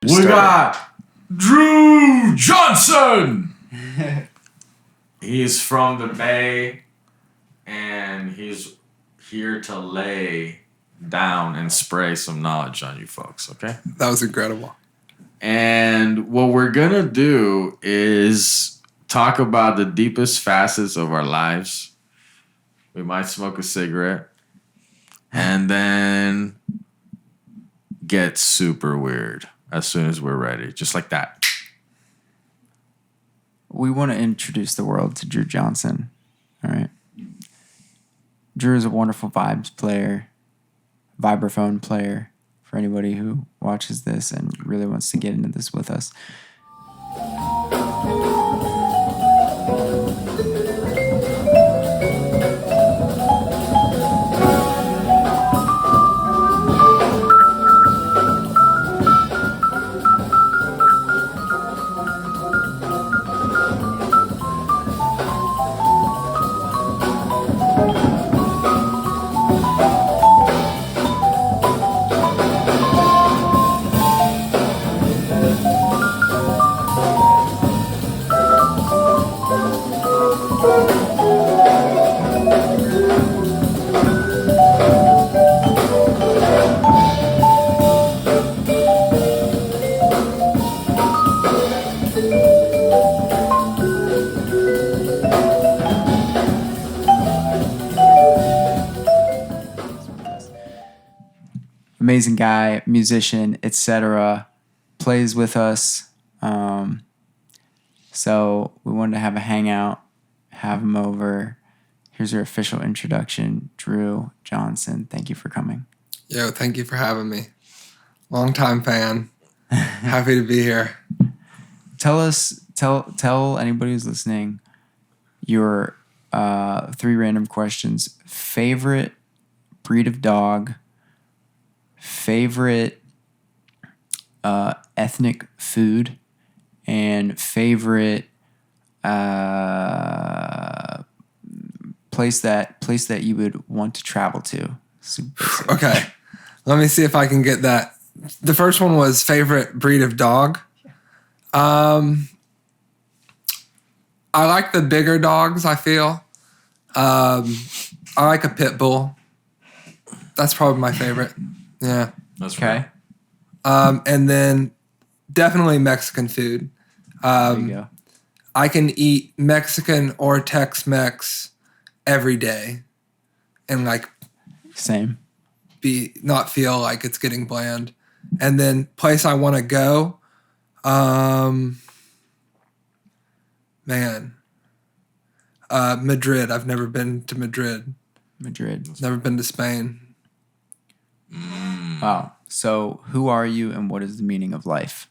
We got Drew Johnson. He's from the Bay, and he's here to lay down and spray some knowledge on you folks, okay? That was incredible. And what we're going to do is talk about the deepest facets of our lives. We might smoke a cigarette and then get super weird as soon as we're ready, just like that. We want to introduce the world to Drew Johnson. All right. Drew is a wonderful vibes player, vibraphone player for anybody who watches this and really wants to get into this with us. Amazing guy, musician, etc. Plays with us. So we wanted to have a hangout, have him over. Here's your official introduction, Drew Johnson. Thank you for coming. Yo, thank you for having me. Longtime fan. Happy to be here. Tell anybody who's listening your 3 random questions. Favorite breed of dog, favorite ethnic food, and favorite place that you would want to travel to. Okay, let me see if I can get that. The first one was favorite breed of dog. I like the bigger dogs, I feel. I like a pit bull. That's probably my favorite. Yeah. That's okay. right. And then definitely Mexican food. There you go. I can eat Mexican or Tex-Mex every day and like Same. not feel like it's getting bland. And then place I want to go, Madrid. I've never been to Madrid. Never been to Spain. Wow. So who are you and what is the meaning of life?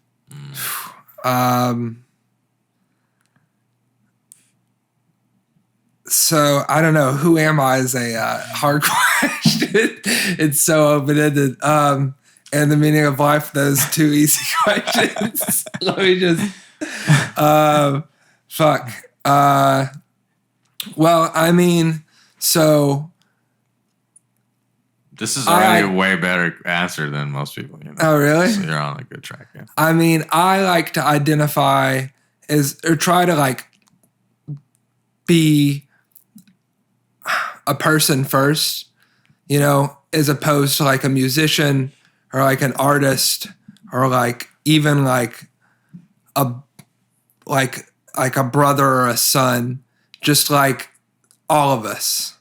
So I don't know. Who am I is a hard question. It's so open-ended. And the meaning of life, those 2 easy questions. Let me just... fuck. Well, I mean, so... This is already a way better answer than most people. You know? Oh, really? So you're on a good track, yeah. I mean, I like to identify or try to like be a person first, you know, as opposed to like a musician or like an artist or like even like a brother or a son, just like all of us.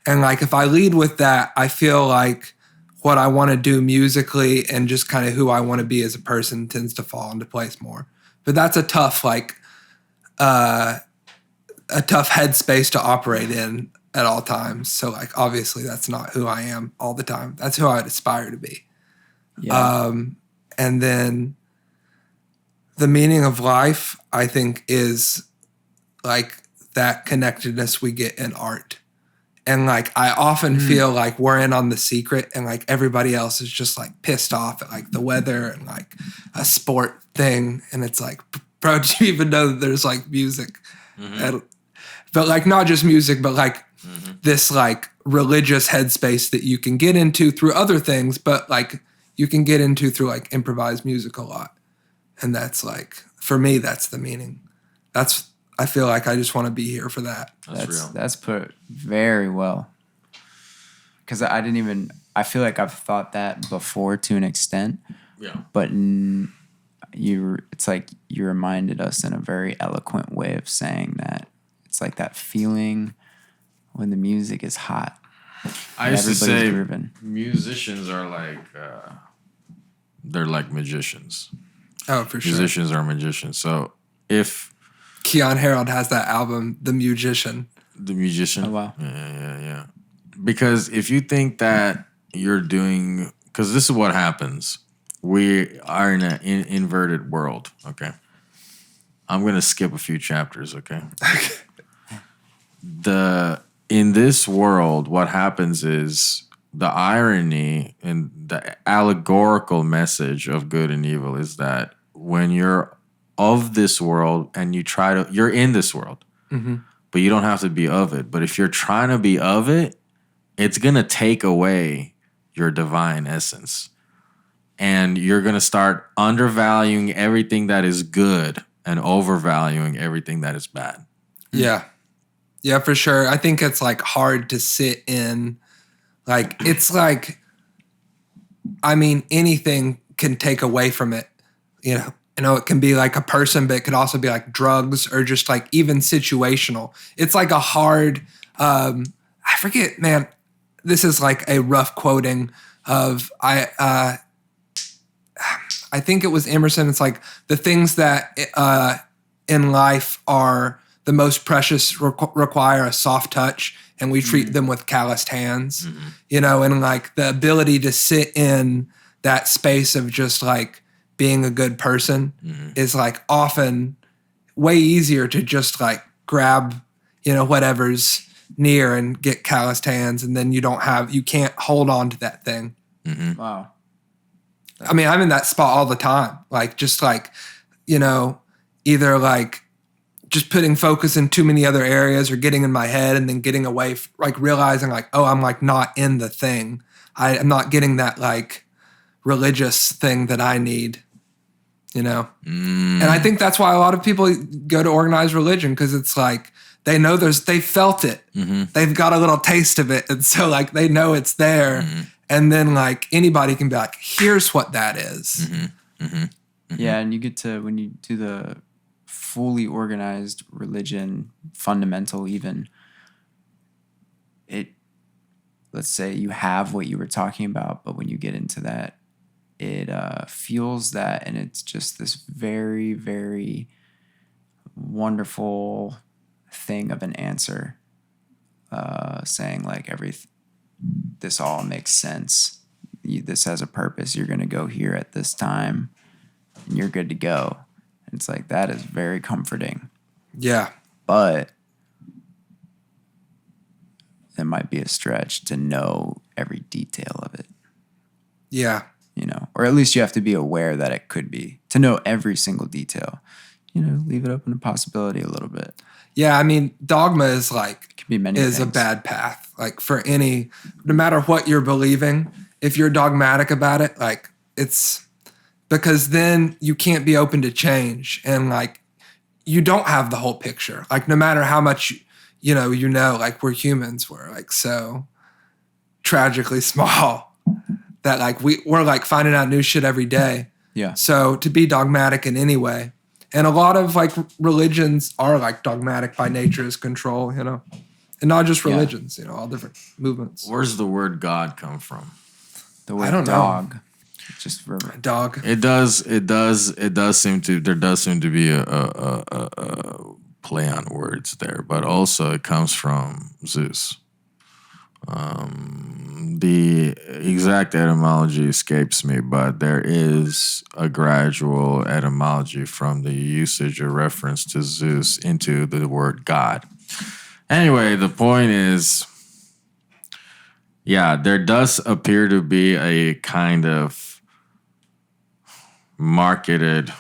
And like if I lead with that, I feel like what I want to do musically and just kind of who I want to be as a person tends to fall into place more. But that's a tough headspace to operate in at all times. So like obviously that's not who I am all the time. That's who I would aspire to be. Yeah. And then the meaning of life, I think, is like that connectedness we get in art. And like I often feel like we're in on the secret and like everybody else is just like pissed off at like the weather and like a sport thing. And it's like, bro, do you even know that there's like music? And, but like not just music, but like this like religious headspace that you can get into through other things, but like you can get into through like improvised music a lot. And that's like, for me, that's the meaning. I feel like I just want to be here for that. That's put very well. Because I feel like I've thought that before to an extent. Yeah. But it's like you reminded us in a very eloquent way of saying that. It's like that feeling when the music is hot. I used to say grooving. Musicians are like, they're like magicians. Oh, for sure. Musicians are magicians. So if Keon Harold has that album, The Musician. The Musician. Oh, wow. Yeah. Because if you think that you're doing, because this is what happens. We are in an inverted world, okay? I'm going to skip a few chapters, okay? In this world, what happens is the irony and the allegorical message of good and evil is that when you're of this world and you're in this world, but you don't have to be of it. But if you're trying to be of it, it's going to take away your divine essence. And you're going to start undervaluing everything that is good and overvaluing everything that is bad. Yeah. Yeah, for sure. I think it's like hard to sit in. Like, it's like, I mean, anything can take away from it. You know, it can be like a person, but it could also be like drugs or just like even situational. It's like a hard, I forget, man, this is like a rough quoting of, I think it was Emerson. It's like the things that in life are the most precious require a soft touch, and we treat them with calloused hands, you know, and like the ability to sit in that space of just like being a good person is like often way easier to just like grab, you know, whatever's near and get calloused hands, and then you can't hold on to that thing. Wow. I mean, I'm in that spot all the time. Like, just like, you know, either like just putting focus in too many other areas or getting in my head and then getting away, like realizing like, oh, I'm like not in the thing. I'm not getting that like religious thing that I need, you know? And I think that's why a lot of people go to organized religion, because it's like, they know they felt it. They've got a little taste of it. And so like, they know it's there. And then like anybody can be like, here's what that is. Yeah, and you get to, when you do the fully organized religion, fundamental even, let's say you have what you were talking about, but when you get into that, it fuels that, and it's just this very, very wonderful thing of an answer, saying like this all makes sense. This has a purpose. You're going to go here at this time, and you're good to go. It's like, that is very comforting. Yeah. But it might be a stretch to know every detail of it. Yeah. You know, or at least you have to be aware that it could be. To know every single detail, you know, leave it open to possibility a little bit. Yeah, I mean, dogma is like, It could be many is things. a bad path. Like for no matter what you're believing, if you're dogmatic about it, like it's because then you can't be open to change, and like you don't have the whole picture. Like no matter how much you know, like we're humans, we're like so tragically small that like we're like finding out new shit every day. Yeah. So to be dogmatic in any way, and a lot of like religions are like dogmatic by nature as control, you know, and not just religions, you know, all different movements. Where's the word God come from? The word I don't know. dog. Just for Dog. It does seem to be a play on words there, but also it comes from Zeus. The exact etymology escapes me, but there is a gradual etymology from the usage or reference to Zeus into the word God. Anyway, the point is, yeah, there does appear to be a kind of marketed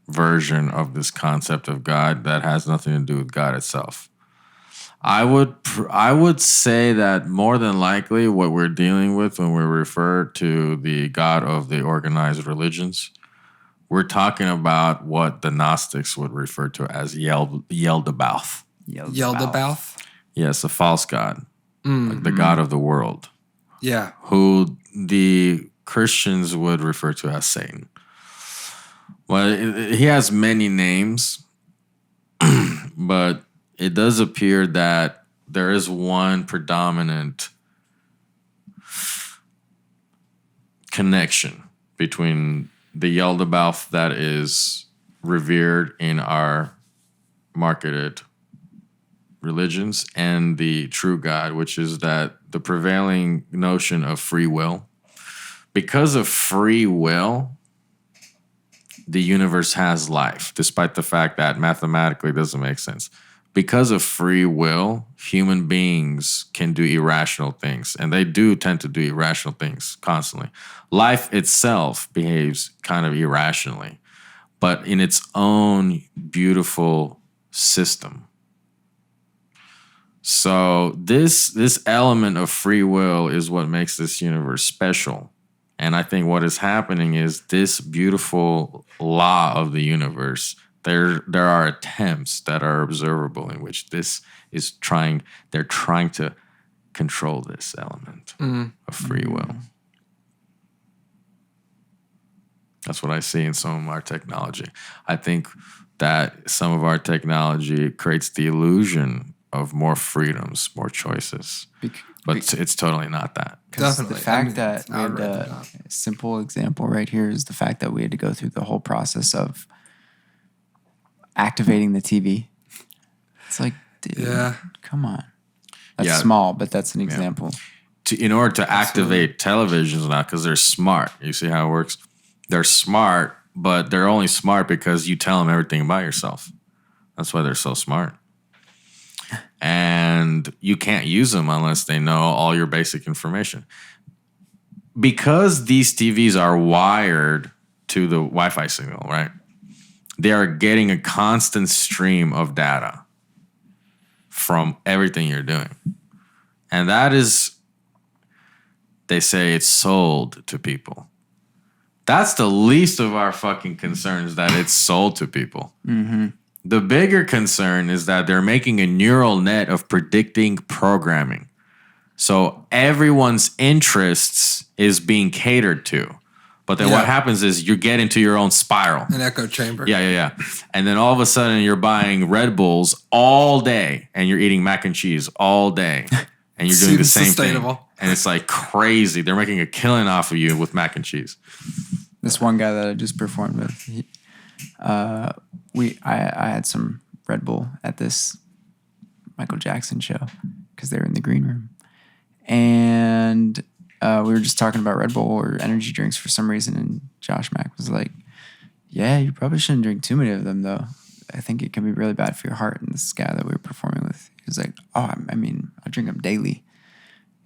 version of this concept of God that has nothing to do with God itself. I would say that more than likely what we're dealing with when we refer to the God of the organized religions, we're talking about what the Gnostics would refer to as Yeldabaoth. Yeldabaoth? Yes, a false god, like the god of the world, Yeah. who the Christians would refer to as Satan. Well, he has many names, but it does appear that there is one predominant connection between the Yaldabaoth that is revered in our marketed religions and the true God, which is that the prevailing notion of free will. Because of free will, the universe has life, despite the fact that mathematically it doesn't make sense. Because of free will, human beings can do irrational things, and they do tend to do irrational things constantly. Life itself behaves kind of irrationally, but in its own beautiful system. So this element of free will is what makes this universe special. And I think what is happening is this beautiful law of the universe. There are attempts that are observable in which this is they're trying to control this element of free will. That's what I see in some of our technology. I think that some of our technology creates the illusion of more freedoms, more choices. But it's totally not that. Definitely. The fact that it's we had a simple example right here is the fact that we had to go through the whole process of activating the TV. It's like, dude, come on. That's small, but that's an example. In order to activate televisions now, because they're smart. You see how it works? They're smart, but they're only smart because you tell them everything about yourself. That's why they're so smart. And you can't use them unless they know all your basic information. Because these TVs are wired to the Wi-Fi signal, right? They are getting a constant stream of data from everything you're doing. And that is, they say it's sold to people. That's the least of our fucking concerns, that it's sold to people. Mm-hmm. The bigger concern is that they're making a neural net of predicting programming. So everyone's interests is being catered to. But then what happens is you get into your own spiral. An echo chamber. Yeah. And then all of a sudden you're buying Red Bulls all day and you're eating mac and cheese all day. And you're doing the same thing. And it's like crazy. They're making a killing off of you with mac and cheese. This one guy that I just performed with, I had some Red Bull at this Michael Jackson show because they were in the green room. And we were just talking about Red Bull or energy drinks for some reason. And Josh Mack was like, yeah, you probably shouldn't drink too many of them, though. I think it can be really bad for your heart. And this guy that we were performing with, he was like, oh, I mean, I drink them daily.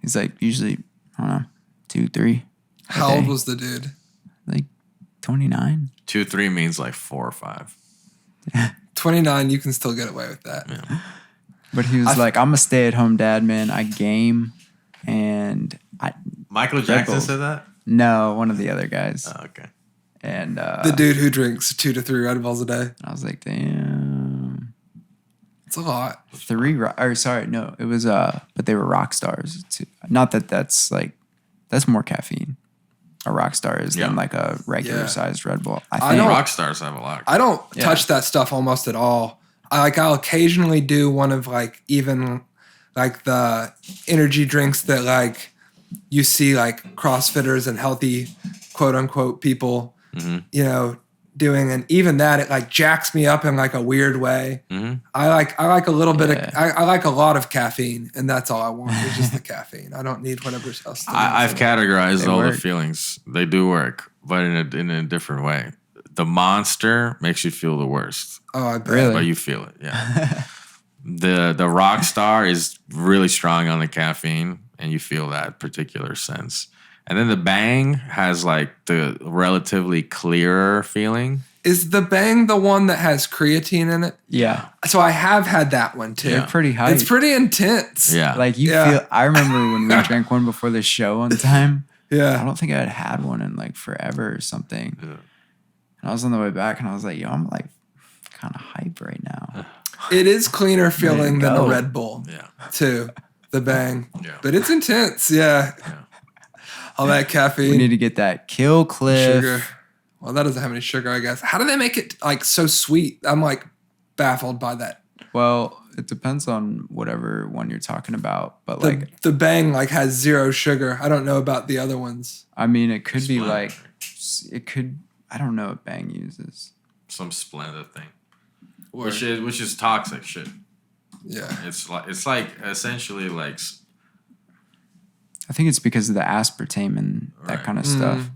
He's like, usually, I don't know, 2, 3. How old was the dude? Like 29. 2, 3 means like 4 or 5. 29, you can still get away with that. Yeah. But he was like, I'm a stay-at-home dad, man. I game, and Michael Jackson said that? No, one of the other guys. Oh, okay. And the dude who drinks 2 to 3 Red Bulls a day. I was like, damn. It's a lot. 3, no, it was, but they were rock stars too. Not that that's more caffeine. A rock star is than like a regular sized Red Bull. I think rock stars have a lot. I don't touch that stuff almost at all. I'll occasionally do one of like even like the energy drinks that like you see like CrossFitters and healthy quote unquote people, you know, doing, and even that it like jacks me up in like a weird way. Mm-hmm. I like a little bit of I like a lot of caffeine, and that's all I want is just the caffeine. I don't need whatever else. I've categorized all the feelings. They do work, but in a different way. The Monster makes you feel the worst. Oh, I bet. Really? But you feel it, yeah. The Rock Star is really strong on the caffeine, and you feel that particular sense. And then the Bang has like the relatively clearer feeling. Is the Bang the one that has creatine in it? Yeah. So I have had that one too. They're pretty high. It's pretty intense. Yeah. Like you feel. I remember when we drank one before the show one time. I Yeah. don't think I had one in like forever or something. Yeah. And I was on the way back, and I was like, "Yo, I'm like kind of hype right now." It is cleaner feeling than a go. Red Bull Yeah. too. The Bang. Yeah. But it's intense. Yeah. All that caffeine. We need to get that Kill Cliff. Sugar. Well, that doesn't have any sugar, I guess. How do they make it like so sweet? I'm like baffled by that. Well, it depends on whatever one you're talking about, but like, The Bang like has 0 sugar. I don't know about the other ones. I mean, it could be Splenda. like, it could. I don't know what Bang uses. Some Splenda thing, Or- which is toxic shit. Yeah. It's like essentially like I think it's because of the aspartame and that Right. kind of stuff.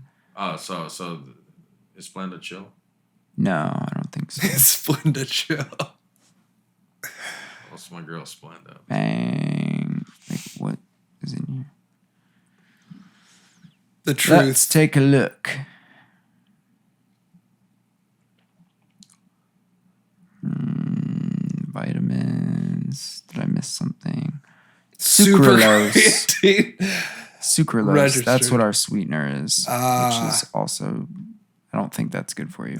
so is Splenda chill? No, I don't think so. Splenda chill. What's my girl Splenda? Bang. Like, what is in here? The truth. Let's take a look. Vitamins. Did I miss something? Super Sucralose. creatine. Sucralose. Registered. That's what our sweetener is. Ah. Which is also, I don't think that's good for you.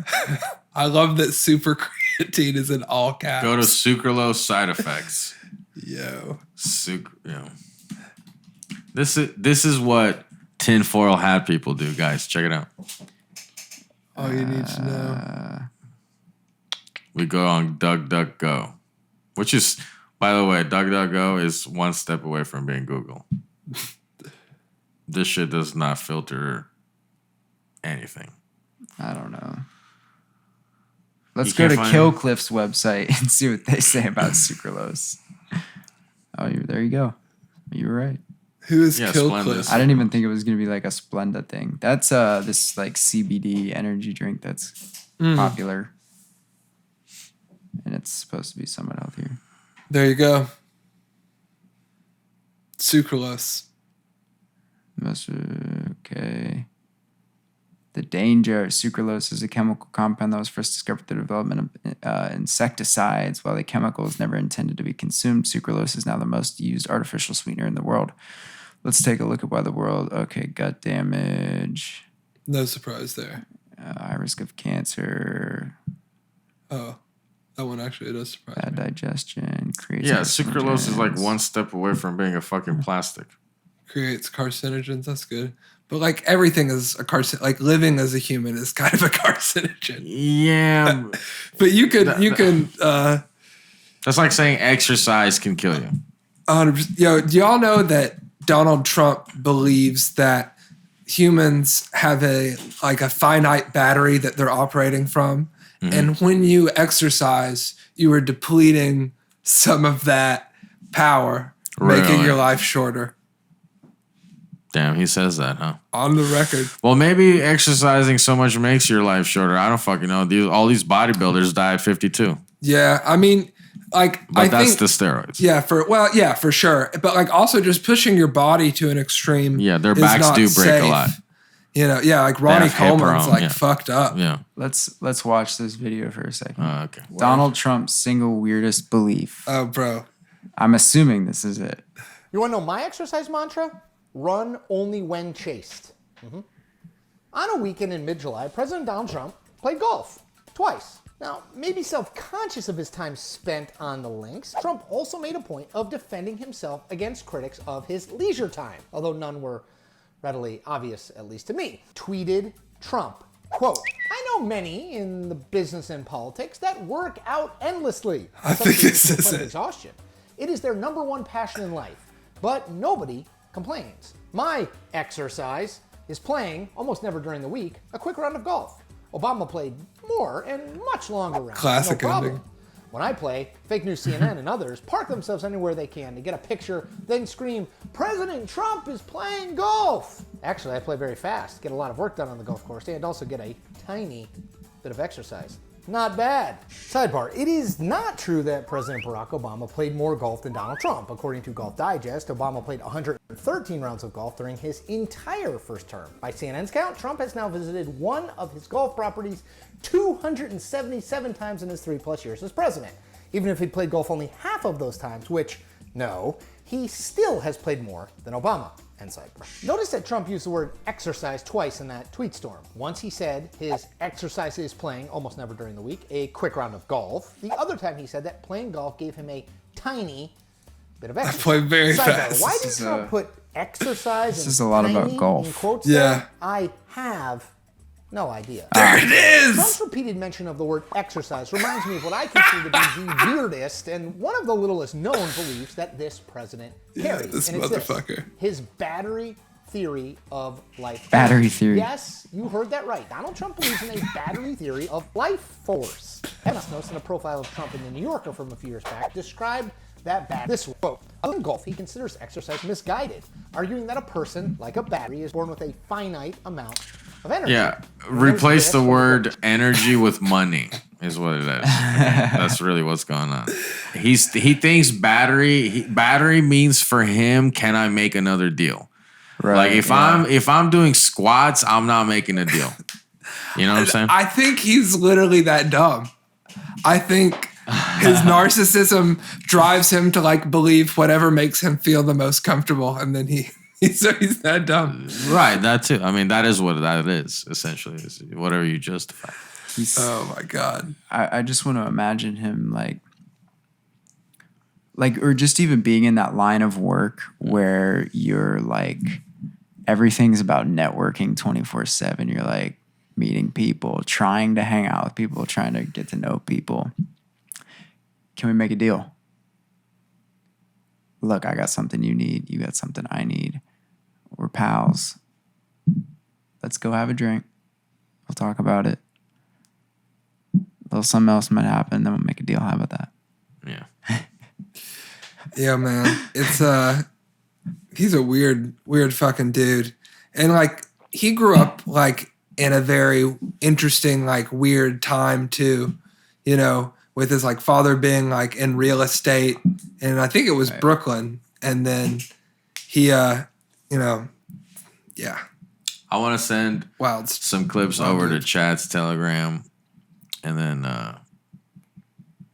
I love that super creatine is in all caps. Go to sucralose side effects. Yo. This is what tinfoil hat people do, guys. Check it out. All you need to know. We go on DuckDuckGo, which is, by the way, DuckDuckGo is one step away from being Google. This shit does not filter anything. I don't know. Let's You go to can't find- Killcliff's website and see what they say about sucralose. Oh, there you go. You were right. Who is Yeah, Killcliff? I didn't even think it was going to be like a Splenda thing. That's this like CBD energy drink that's popular. And it's supposed to be somewhat healthier. There you go. Sucralose. Okay. The danger. Sucralose is a chemical compound that was first discovered through the development of insecticides. While the chemical is never intended to be consumed, sucralose is now the most used artificial sweetener in the world. Let's take a look at why the world. Okay, gut damage, No surprise there. high risk of cancer, Oh, that one actually does surprise bad me. digestion, creates. Yeah, sucralose is like carcinogens. one step away from being a fucking plastic. Creates carcinogens. That's good. But like everything is a carcinogen. Like living as a human is kind of a carcinogen. Yeah, But you can that's like saying exercise can kill you. 100%. Yo, do y'all know that Donald Trump believes that humans have a finite battery that they're operating from, and when you exercise, you are depleting some of that power, making Really? your life shorter. Damn, he says that, huh? On the record. Well, maybe exercising so much makes your life shorter. I don't fucking know. All these bodybuilders die at 52. Yeah, I mean, like But I that's think the steroids. yeah, for sure. But like also just pushing your body to an extreme. Yeah, their is backs not do break a safe. lot. You know, yeah, like Ronnie have hip Coleman's around, like yeah. fucked up. Yeah. Let's watch this video for a second. Okay. Donald Trump's single weirdest belief. Oh, bro. I'm assuming this is it. You want to know my exercise mantra? Run only when chased. On a weekend in mid-July, President Donald Trump played golf twice. Now, maybe self-conscious of his time spent on the links, Trump also made a point of defending himself against critics of his leisure time, although none were readily obvious, at least to me. Tweeted Trump, quote, "I know many in the business and politics that work out endlessly. I think this to the is point of it. exhaustion. It is their number one passion in life, but nobody complains. My exercise is playing, almost never during the week, a quick round of golf. Obama played more and much longer rounds. Classic no problem. ending. When I play, fake news CNN and others park themselves anywhere they can to get a picture, then scream, 'President Trump is playing golf!' Actually, I play very fast, get a lot of work done on the golf course, and also get a tiny bit of exercise. Not bad. Sidebar, it is not true that President Barack Obama played more golf than Donald Trump. According to Golf Digest, Obama played 113 rounds of golf during his entire first term. By CNN's count, Trump has now visited one of his golf properties 277 times in his 3+ years as president. Even if he played golf only half of those times, which, no, he still has played more than Obama. End sidebar. Notice that Trump used the word exercise twice in that tweet storm. Once he said his exercise is playing, almost never during the week, a quick round of golf. The other time he said that playing golf gave him a tiny bit of exercise. I play very fast. Why did Trump put exercise This is a lot about golf. in quotes Yeah. there? I have no idea. There it is! Trump's repeated mention of the word exercise reminds me of what I consider to be the weirdest and one of the littlest known beliefs that this president carries. this and it's motherfucker. his battery theory of life. Battery theory. Yes, you heard that right. Donald Trump believes in a battery theory of life force. Evans notes in a profile of Trump in the New Yorker from a few years back described that battery this quote. Other than golf, he considers exercise misguided, arguing that a person, like a battery, is born with a finite amount of energy. Yeah, replace the word energy with money is what it is. That's really what's going on. He thinks battery means for him, can I make another deal? Right. Like if I'm doing squats, I'm not making a deal. You know what I'm saying? I think he's literally that dumb. I think his narcissism drives him to like believe whatever makes him feel the most comfortable, and then he's that dumb. Right, that too. I mean, that is what that is, essentially. Is whatever you justify. Oh my God. I just want to imagine him like, or just even being in that line of work where you're like, everything's about networking 24/7. You're like meeting people, trying to hang out with people, trying to get to know people. Can we make a deal? Look, I got something you need. You got something I need. We're pals. Let's go have a drink. We'll talk about it. A little something else might happen, then we'll make a deal. How about that? Yeah. Yeah, man. It's he's a weird fucking dude. And like he grew up like in a very interesting, like weird time too, you know, with his like father being like in real estate, and I think it was Brooklyn. And then he you know, yeah. I want to send Wild. some clips over to Chad's Telegram, and then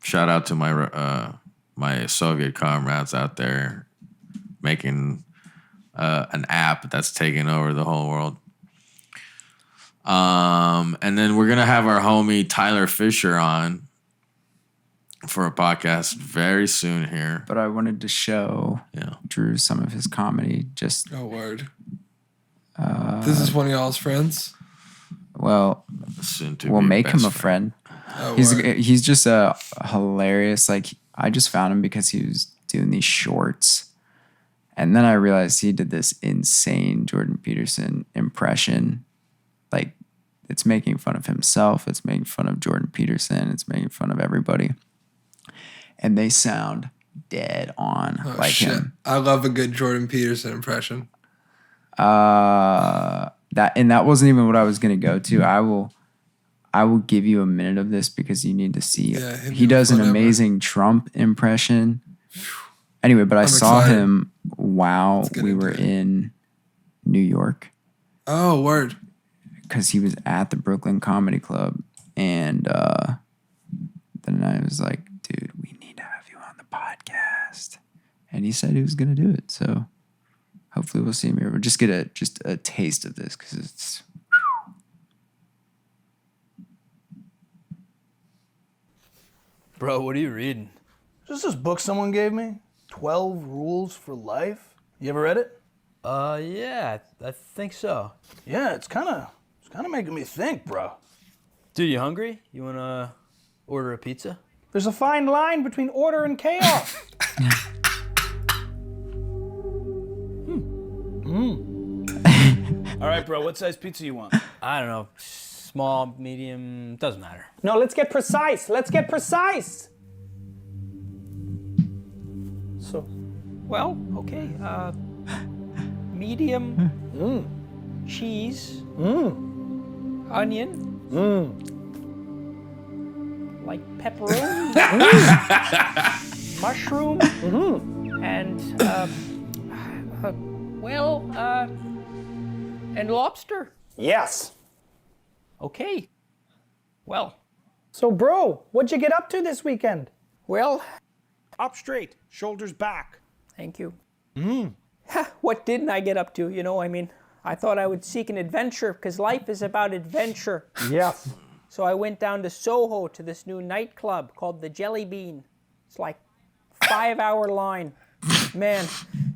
shout out to my my Soviet comrades out there making an app that's taking over the whole world. And then we're gonna have our homie Tyler Fisher on for a podcast very soon here. But I wanted to show Drew some of his comedy. Just Oh, word. This is one of y'all's friends? well, Soon to we'll be make him best a friend. Oh, He's word. he's just a hilarious. Like I just found him because he was doing these shorts, and then I realized he did this insane Jordan Peterson impression. Like it's making fun of himself. It's making fun of Jordan Peterson. It's making fun of everybody, and they sound dead on Oh, like shit. him. I love a good Jordan Peterson impression. That wasn't even what I was gonna go to. I will give you a minute of this because you need to see. Yeah, hit me He does with an whatever. amazing Trump impression. Anyway, but I saw excited. him while get we into were it. in New York Oh, word. because he was at the Brooklyn Comedy Club, and then I was like, "Dude, we need to have you on the podcast," and he said he was gonna do it. So hopefully we'll see him here. We'll just get a taste of this because it's. Bro, what are you reading? Just this book someone gave me, 12 Rules for Life. You ever read it? Yeah, I think so. Yeah, it's kind of making me think, bro. Dude, you hungry? You wanna order a pizza? There's a fine line between order and chaos. All right, bro, what size pizza you want? I don't know. Small, medium, doesn't matter. No, let's get precise. Let's get precise. So, well, okay. Medium, cheese, onion, like pepperoni, mushroom, and and lobster. Yes. Okay. Well, So, bro, what'd you get up to this weekend? well, Up straight, shoulders back. thank you. What didn't I get up to? You know, I mean, I thought I would seek an adventure because life is about adventure. Yes. So I went down to Soho to this new nightclub called the Jelly Bean. It's like 5-hour line. Man,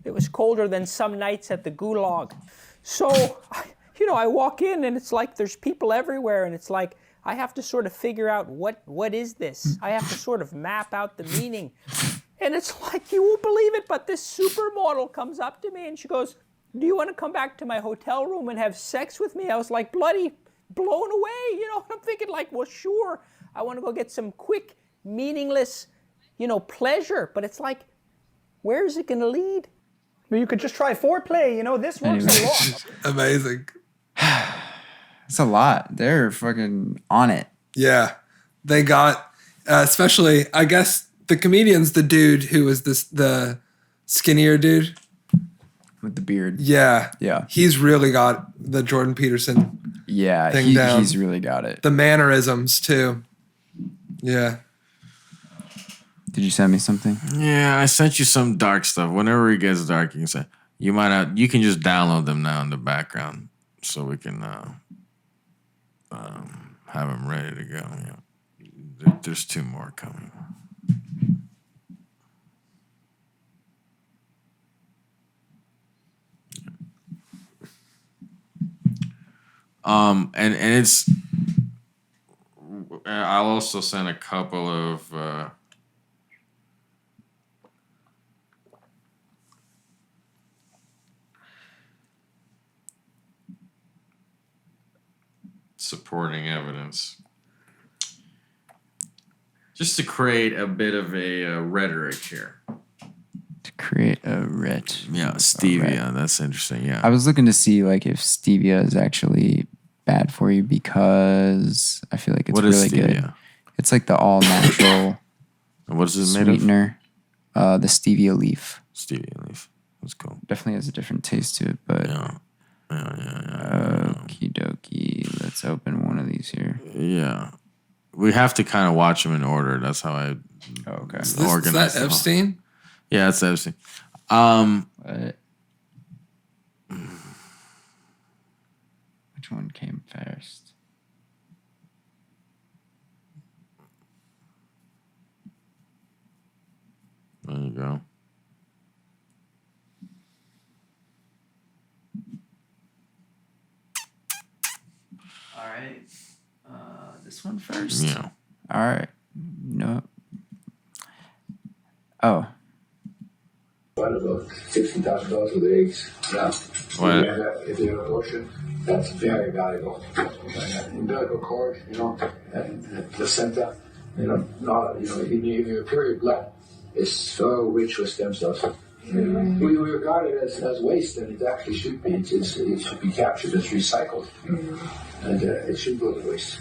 it was colder than some nights at the Gulag. So, I walk in and it's like there's people everywhere and it's like I have to sort of figure out what is this? I have to sort of map out the meaning. And it's like, you won't believe it, but this supermodel comes up to me and she goes, do you want to come back to my hotel room and have sex with me? I was like bloody blown away, and I'm thinking like, well, sure. I want to go get some quick, meaningless, pleasure. But it's like, where is it going to lead? Well, you could just try foreplay. This works a lot. Amazing. It's a lot. They're fucking on it. Yeah. They got, especially, I guess, the comedian's the dude who was the skinnier dude. With the beard. Yeah. Yeah. He's really got the Jordan Peterson, Yeah, thing down. he's really got it. the mannerisms too. Yeah. Did you send me something? Yeah, I sent you some dark stuff. Whenever it gets dark, you can say you might not. You can just download them now in the background, so we can have them ready to go. Yeah, there's 2 more coming. And it's. I'll also send a couple of. Supporting evidence, just to create a bit of a rhetoric here. To create a writ. Yeah, stevia. That's interesting. Yeah, I was looking to see like if stevia is actually bad for you because I feel like it's what is really stevia? good. It's like the all natural What is it made of? sweetener. The stevia leaf. Stevia leaf. That's cool. Definitely has a different taste to it, but Yeah. okie dokie. Let's open one of these here. Yeah. We have to kind of watch them in order. That's how I Oh, okay. Is organize that them. Epstein? Yeah, that's Epstein. What? Which one came first? There you go. All right. This one first? Yeah. All right. No. Oh. What about $60,000 worth of eggs? Yeah. What? If you have an abortion, that's very valuable. Umbilical cord, and the placenta, not, in your period blood is so rich with stem cells. We regard it as waste, and it actually should be. It should be captured as recycled, and it shouldn't go to waste.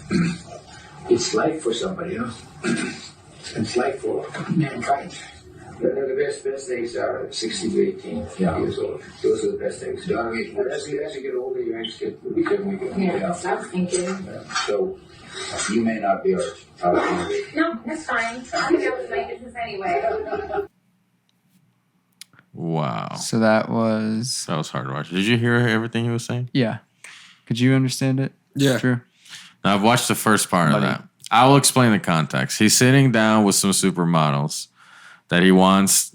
It's life for somebody, It's life for mankind. The best eggs are 16 to 18 years old. Those are the best eggs. As you get older, your eggs get weaker. So you may not be our candidate. No, that's fine. I'm here with my business anyway. Wow. So that was. That was hard to watch. Did you hear everything he was saying? Yeah. Could you understand it? Yeah. True. Now, I've watched the first part of that. I will explain the context. He's sitting down with some supermodels that he wants.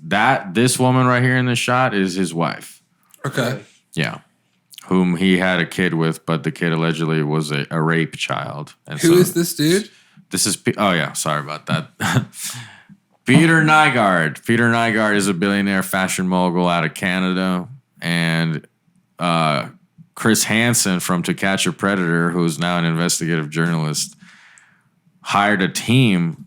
This woman right here in the shot is his wife. Okay. Yeah. Whom he had a kid with, but the kid allegedly was a rape child. And Who is this dude? This is, oh yeah, sorry about that. Peter Nygaard. Peter Nygaard is a billionaire fashion mogul out of Canada. And Chris Hansen from To Catch a Predator, who is now an investigative journalist, hired a team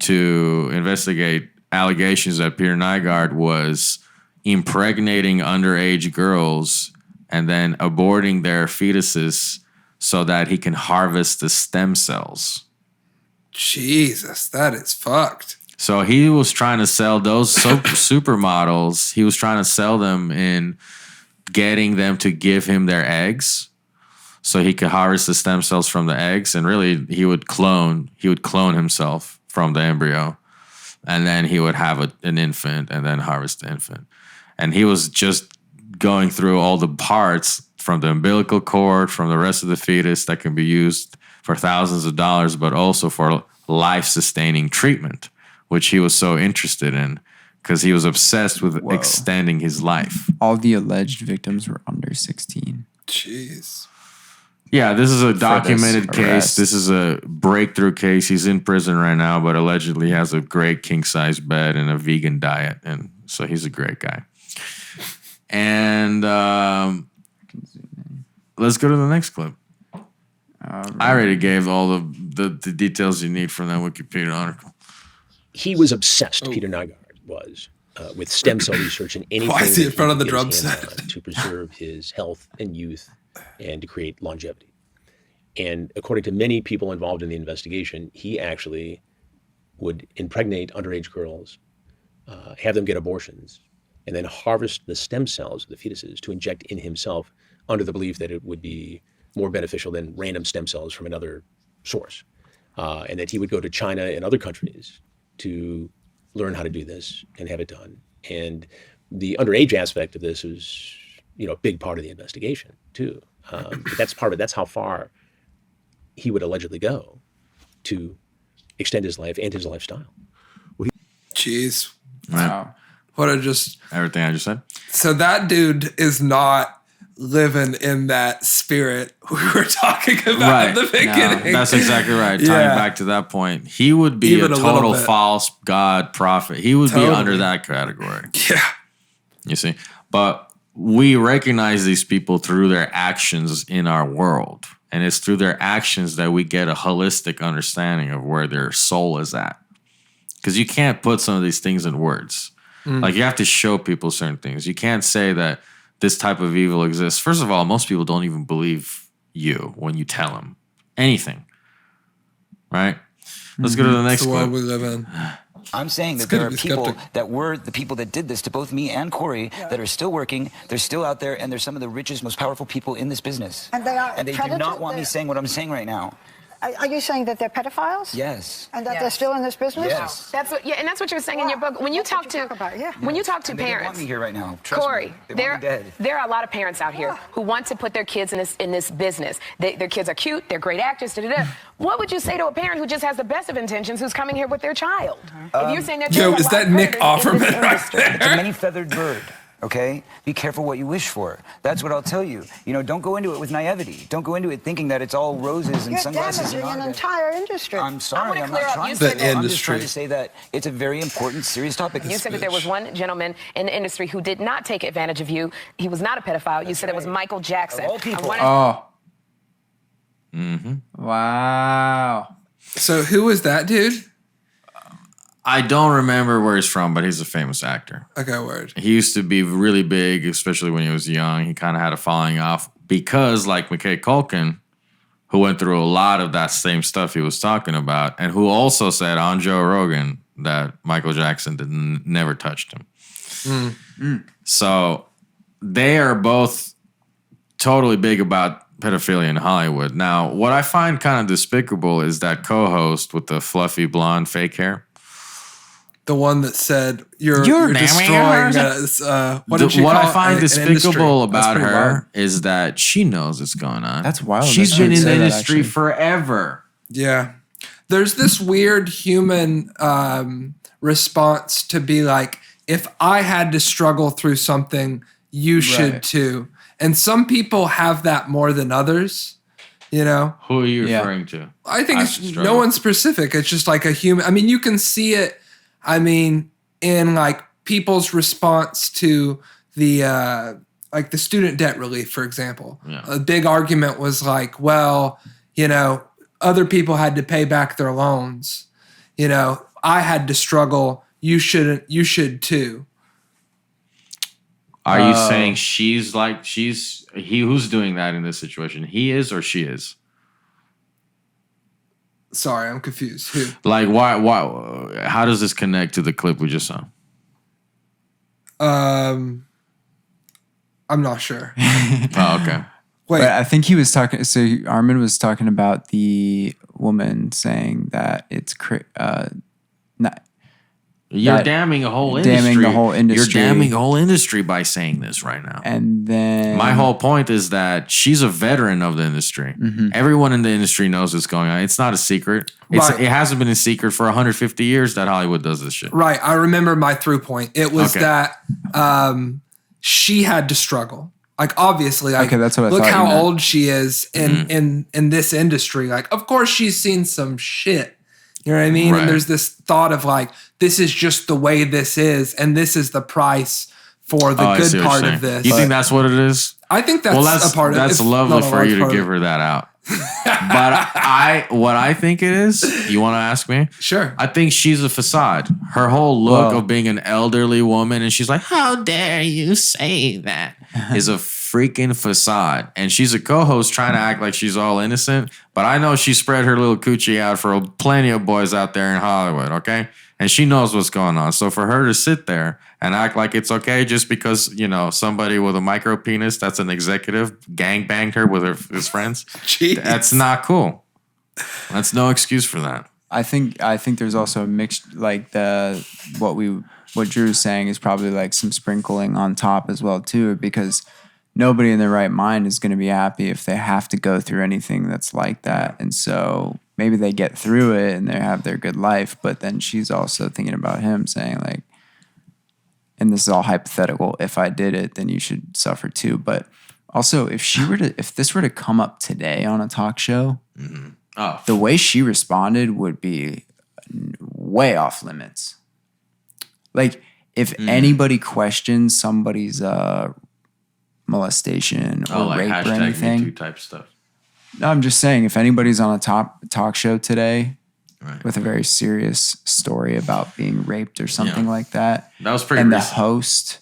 to investigate allegations that Peter Nygaard was impregnating underage girls and then aborting their fetuses so that he can harvest the stem cells. Jesus, that is fucked. So he was trying to sell those supermodels. He was trying to sell them in getting them to give him their eggs, so he could harvest the stem cells from the eggs, and really he would clone himself from the embryo, and then he would have an infant, and then harvest the infant. And he was just going through all the parts from the umbilical cord, from the rest of the fetus that can be used for thousands of dollars, but also for life-sustaining treatment, which he was so interested in because he was obsessed with extending his life. All the alleged victims were under 16. Jeez. Yeah, this is a documented case. arrest. This is a breakthrough case. He's in prison right now, but allegedly has a great king-size bed and a vegan diet. And so he's a great guy. And let's go to the next clip. I already gave all the details you need from that Wikipedia article. He was obsessed, Peter Nygaard was, with stem cell research and anything Why is he in that front of the could get his drum hands on to preserve his health and youth and to create longevity. And according to many people involved in the investigation, he actually would impregnate underage girls, have them get abortions, and then harvest the stem cells of the fetuses to inject in himself under the belief that it would be more beneficial than random stem cells from another source. And that he would go to China and other countries to learn how to do this and have it done. And the underage aspect of this is, a big part of the investigation too. But that's part of it. That's how far he would allegedly go to extend his life and his lifestyle. Jeez. Wow. What a just... Everything I just said. So that dude is not living in that spirit we were talking about at the beginning. No, that's exactly right. Yeah. Tying back to that point, he would be Even a a little total bit. false god prophet. He would be under that category. Yeah. You see? But we recognize these people through their actions in our world. And it's through their actions that we get a holistic understanding of where their soul is at. Because you can't put some of these things in words. Like, you have to show people certain things. You can't say that this type of evil exists. First of all, most people don't even believe you when you tell them anything. Right? Let's go to the next It's the world clip. we live in. I'm saying that It's good there are to be people skeptic. that were the people that did this to both me and Corey that are still working. They're still out there, and they're some of the richest, most powerful people in this business. And they are And they do predators? not want me saying what I'm saying right now. Are you saying that they're pedophiles? Yes. And that they're still in this business? Yes. That's what, and that's what you're saying in your book. When you talk to, when you talk to And they don't want parents, me here right now. Trust Corey, me. They want me dead. there are a lot of parents out here who want to put their kids in this business. Their kids are cute, they're great actors. What would you say to a parent who just has the best of intentions, who's coming here with their child? If you're saying that Yo, is that Nick Offerman right It's a there? many-feathered bird. Okay? Be careful what you wish for. That's what I'll tell you. Don't go into it with naivety. Don't go into it thinking that it's all roses and You're sunglasses and damaging an autographs. entire industry. I'm sorry, I'm clear not up. trying You to. said that- I'm just trying to say that it's a very important, serious topic. You said that there was one gentleman in the industry who did not take advantage of you. He was not a pedophile. You said it was Michael Jackson. Of all people. Oh. Wow. So who was that dude? I don't remember where he's from, but he's a famous actor. Okay, word. He used to be really big, especially when he was young. He kind of had a falling off because, like McKay Culkin, who went through a lot of that same stuff he was talking about, and who also said on Joe Rogan that Michael Jackson never touched him. So they are both totally big about pedophilia in Hollywood. Now, what I find kind of despicable is that co-host with the fluffy blonde fake hair. The one that said you're damn destroying yours. what did you What call I find it? An industry. despicable That's about pretty her wild. is that she knows what's going on. That's wild. She's I been shouldn't in the say that, industry actually. forever. Yeah. There's this weird human response to be like, if I had to struggle through something, you should Right. too. And some people have that more than others, Who are you referring to? I think I it's struggle. no one specific. It's just like a human. I mean, you can see it, in like people's response to the like the student debt relief, for example. Yeah. A big argument was like, well, other people had to pay back their loans. I had to struggle. You shouldn't. You should too. Are you saying who's doing that in this situation? He is or she is? Sorry, I'm confused. Who? Like, why? How does this connect to the clip we just saw? I'm not sure. Oh, okay. Wait. But I think he was talking. So Armin was talking about the woman saying that it's not. You're damning a whole industry. Damning the whole industry. You're damning the whole industry by saying this right now. And then my whole point is that she's a veteran of the industry. Mm-hmm. Everyone in the industry knows what's going on. It's not a secret. It hasn't been a secret for 150 years that Hollywood does this shit. Right. I remember my through point. It was that she had to struggle. Like, obviously, like, that's what I look thought how you meant. old she is in this industry. Like, of course, she's seen some shit. You know what I mean? Right. And there's this thought of like, this is just the way this is, and this is the price for the good part of this. You think that's what it is? I think that's a part of it. That's lovely for you to give her that out. But what I think it is, you want to ask me? Sure. I think she's a facade. Her whole look of being an elderly woman, and she's like, "How dare you say that?" is a freaking facade. And she's a co-host trying to act like she's all innocent. But I know she spread her little coochie out for plenty of boys out there in Hollywood, okay? And she knows what's going on. So for her to sit there and act like it's okay just because, you know, somebody with a micro penis that's an executive gangbanged her with his friends, that's not cool. That's no excuse for that. I think there's also a mixed, like what Drew's saying is probably like some sprinkling on top as well too, because nobody in their right mind is going to be happy if they have to go through anything that's like that. And so maybe they get through it and they have their good life, but then she's also thinking about him saying like, and this is all hypothetical, if I did it, then you should suffer too. But also if this were to come up today on a talk show, the way she responded would be way off limits. Like if anybody questions somebody's molestation or like rape or hashtag anything, Me Too type stuff. No, I'm just saying if anybody's on a talk show today with a very serious story about being raped or something like that, that was pretty and recent. the host,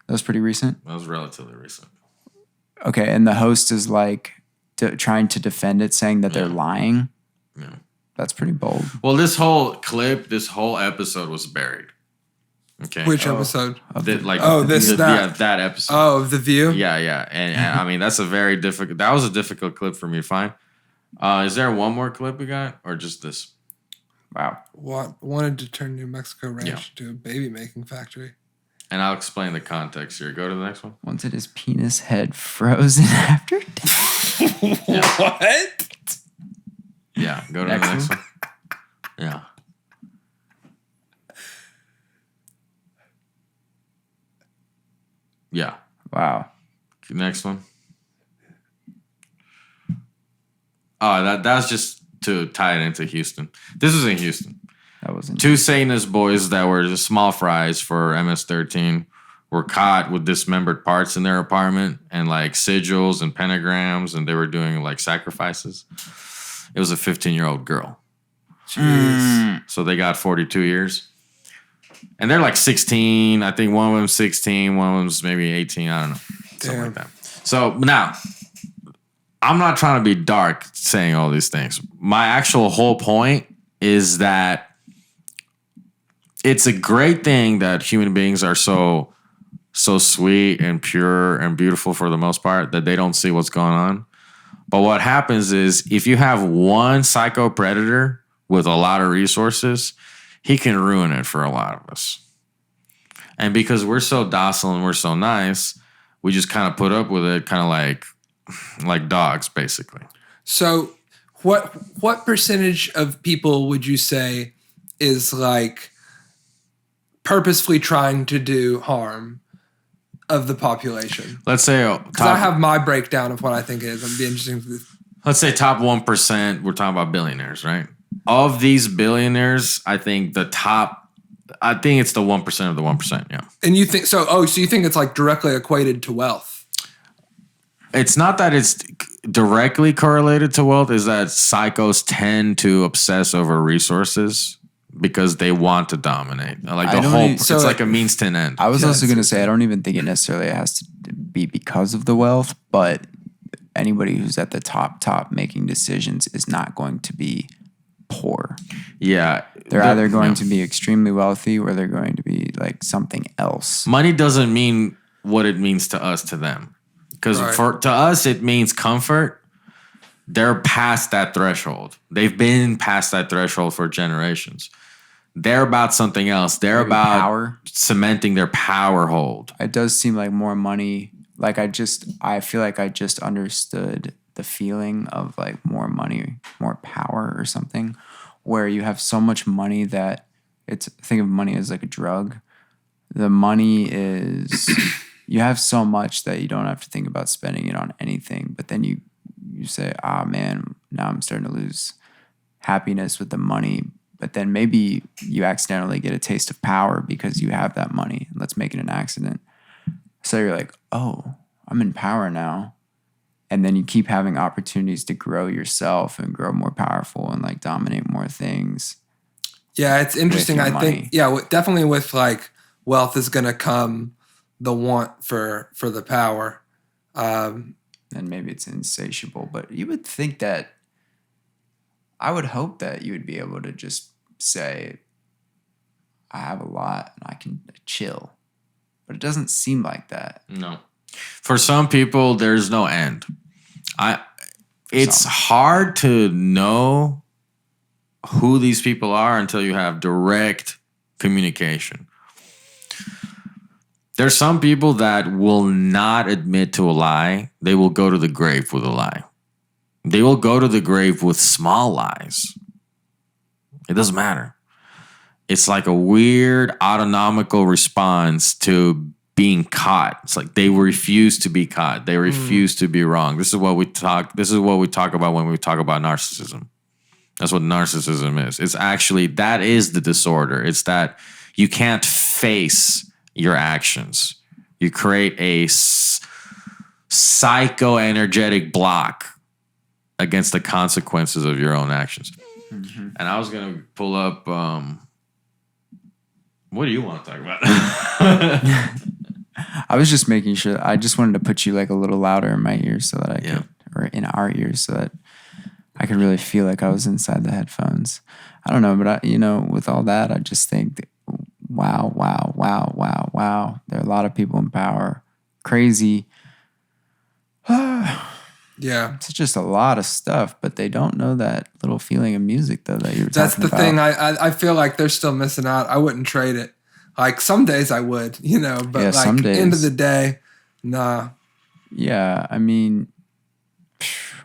that was pretty recent. That was relatively recent. Okay, and the host is like trying to defend it, saying that they're lying. Yeah. That's pretty bold. Well, this whole clip, this whole episode was buried. Okay. Which episode? That episode. Oh, of The View? Yeah. And I mean, that was a difficult clip for me to find. Is there one more clip we got or just this? Wow. Wanted to turn New Mexico Ranch into a baby making factory. And I'll explain the context here. Go to the next one. Wanted his penis head frozen after death. What? Yeah, go to the next one. Yeah. Yeah. Wow. Next one. Oh, that's just to tie it into Houston. This was in Houston. That wasn't. Two Satanist boys that were just small fries for MS-13 were caught with dismembered parts in their apartment and like sigils and pentagrams, and they were doing like sacrifices. It was a 15-year-old girl. Jeez. So they got 42 years. And they're like 16. I think one of them's 16. One of them's maybe 18. I don't know. Something like that. So now, I'm not trying to be dark saying all these things. My actual whole point is that it's a great thing that human beings are so sweet and pure and beautiful for the most part that they don't see what's going on. But what happens is if you have one psycho predator with a lot of resources, he can ruin it for a lot of us. And because we're so docile and we're so nice, we just kind of put up with it, kind of like dogs, basically. So what percentage of people would you say is like purposefully trying to do harm of the population? Let's say because I have my breakdown of what I think it is. It'd be interesting. Let's say top 1%. We're talking about billionaires, right? Of these billionaires, I think it's the 1% of the 1%. Yeah. And you think so? Oh, so you think it's like directly equated to wealth? It's not that it's directly correlated to wealth. Is that psychos tend to obsess over resources because they want to dominate. Like it's like a means to an end. I was also going to say, I don't even think it necessarily has to be because of the wealth, but anybody who's at the top making decisions is not going to be poor. Yeah. They're either going to be extremely wealthy or they're going to be like something else. Money doesn't mean what it means to us to them. Because to us, it means comfort. They're past that threshold. They've been past that threshold for generations. They're about something else. They're Maybe about power. Cementing their power hold. It does seem like more money. Like I feel like I just understood the feeling of like more money, more power or something, where you have so much money that think of money as like a drug. The money is, you have so much that you don't have to think about spending it on anything. But then you say, man, now I'm starting to lose happiness with the money. But then maybe you accidentally get a taste of power because you have that money. Let's make it an accident. So you're like, oh, I'm in power now. And then you keep having opportunities to grow yourself and grow more powerful and like dominate more things. Yeah, it's interesting. I think, definitely with like wealth is going to come the want for the power. And maybe it's insatiable, but you would think that, I would hope that you would be able to just say, I have a lot and I can chill. But it doesn't seem like that. No. For some people, there's no end. It's hard to know who these people are until you have direct communication. There's some people that will not admit to a lie. They will go to the grave with a lie. They will go to the grave with small lies. It doesn't matter. It's like a weird autonomical response to being caught. It's like they refuse to be caught. They refuse to be wrong. This is what we talk about when we talk about narcissism. That's what narcissism is. It's actually, that is the disorder. It's that you can't face your actions. You create a psychoenergetic block against the consequences of your own actions. Mm-hmm. And I was going to pull up, what do you want to talk about? I was just making sure, I just wanted to put you like a little louder in my ears so that I could, or in our ears so that I could really feel like I was inside the headphones. I don't know, but with all that, I just think that, wow. There are a lot of people in power. Crazy. Yeah. It's just a lot of stuff, but they don't know that little feeling of music, though, that you were That's talking the about. thing. I feel like they're still missing out. I wouldn't trade it. Like, some days I would, but Yeah, like, some days. end of the day, nah. Yeah, I mean,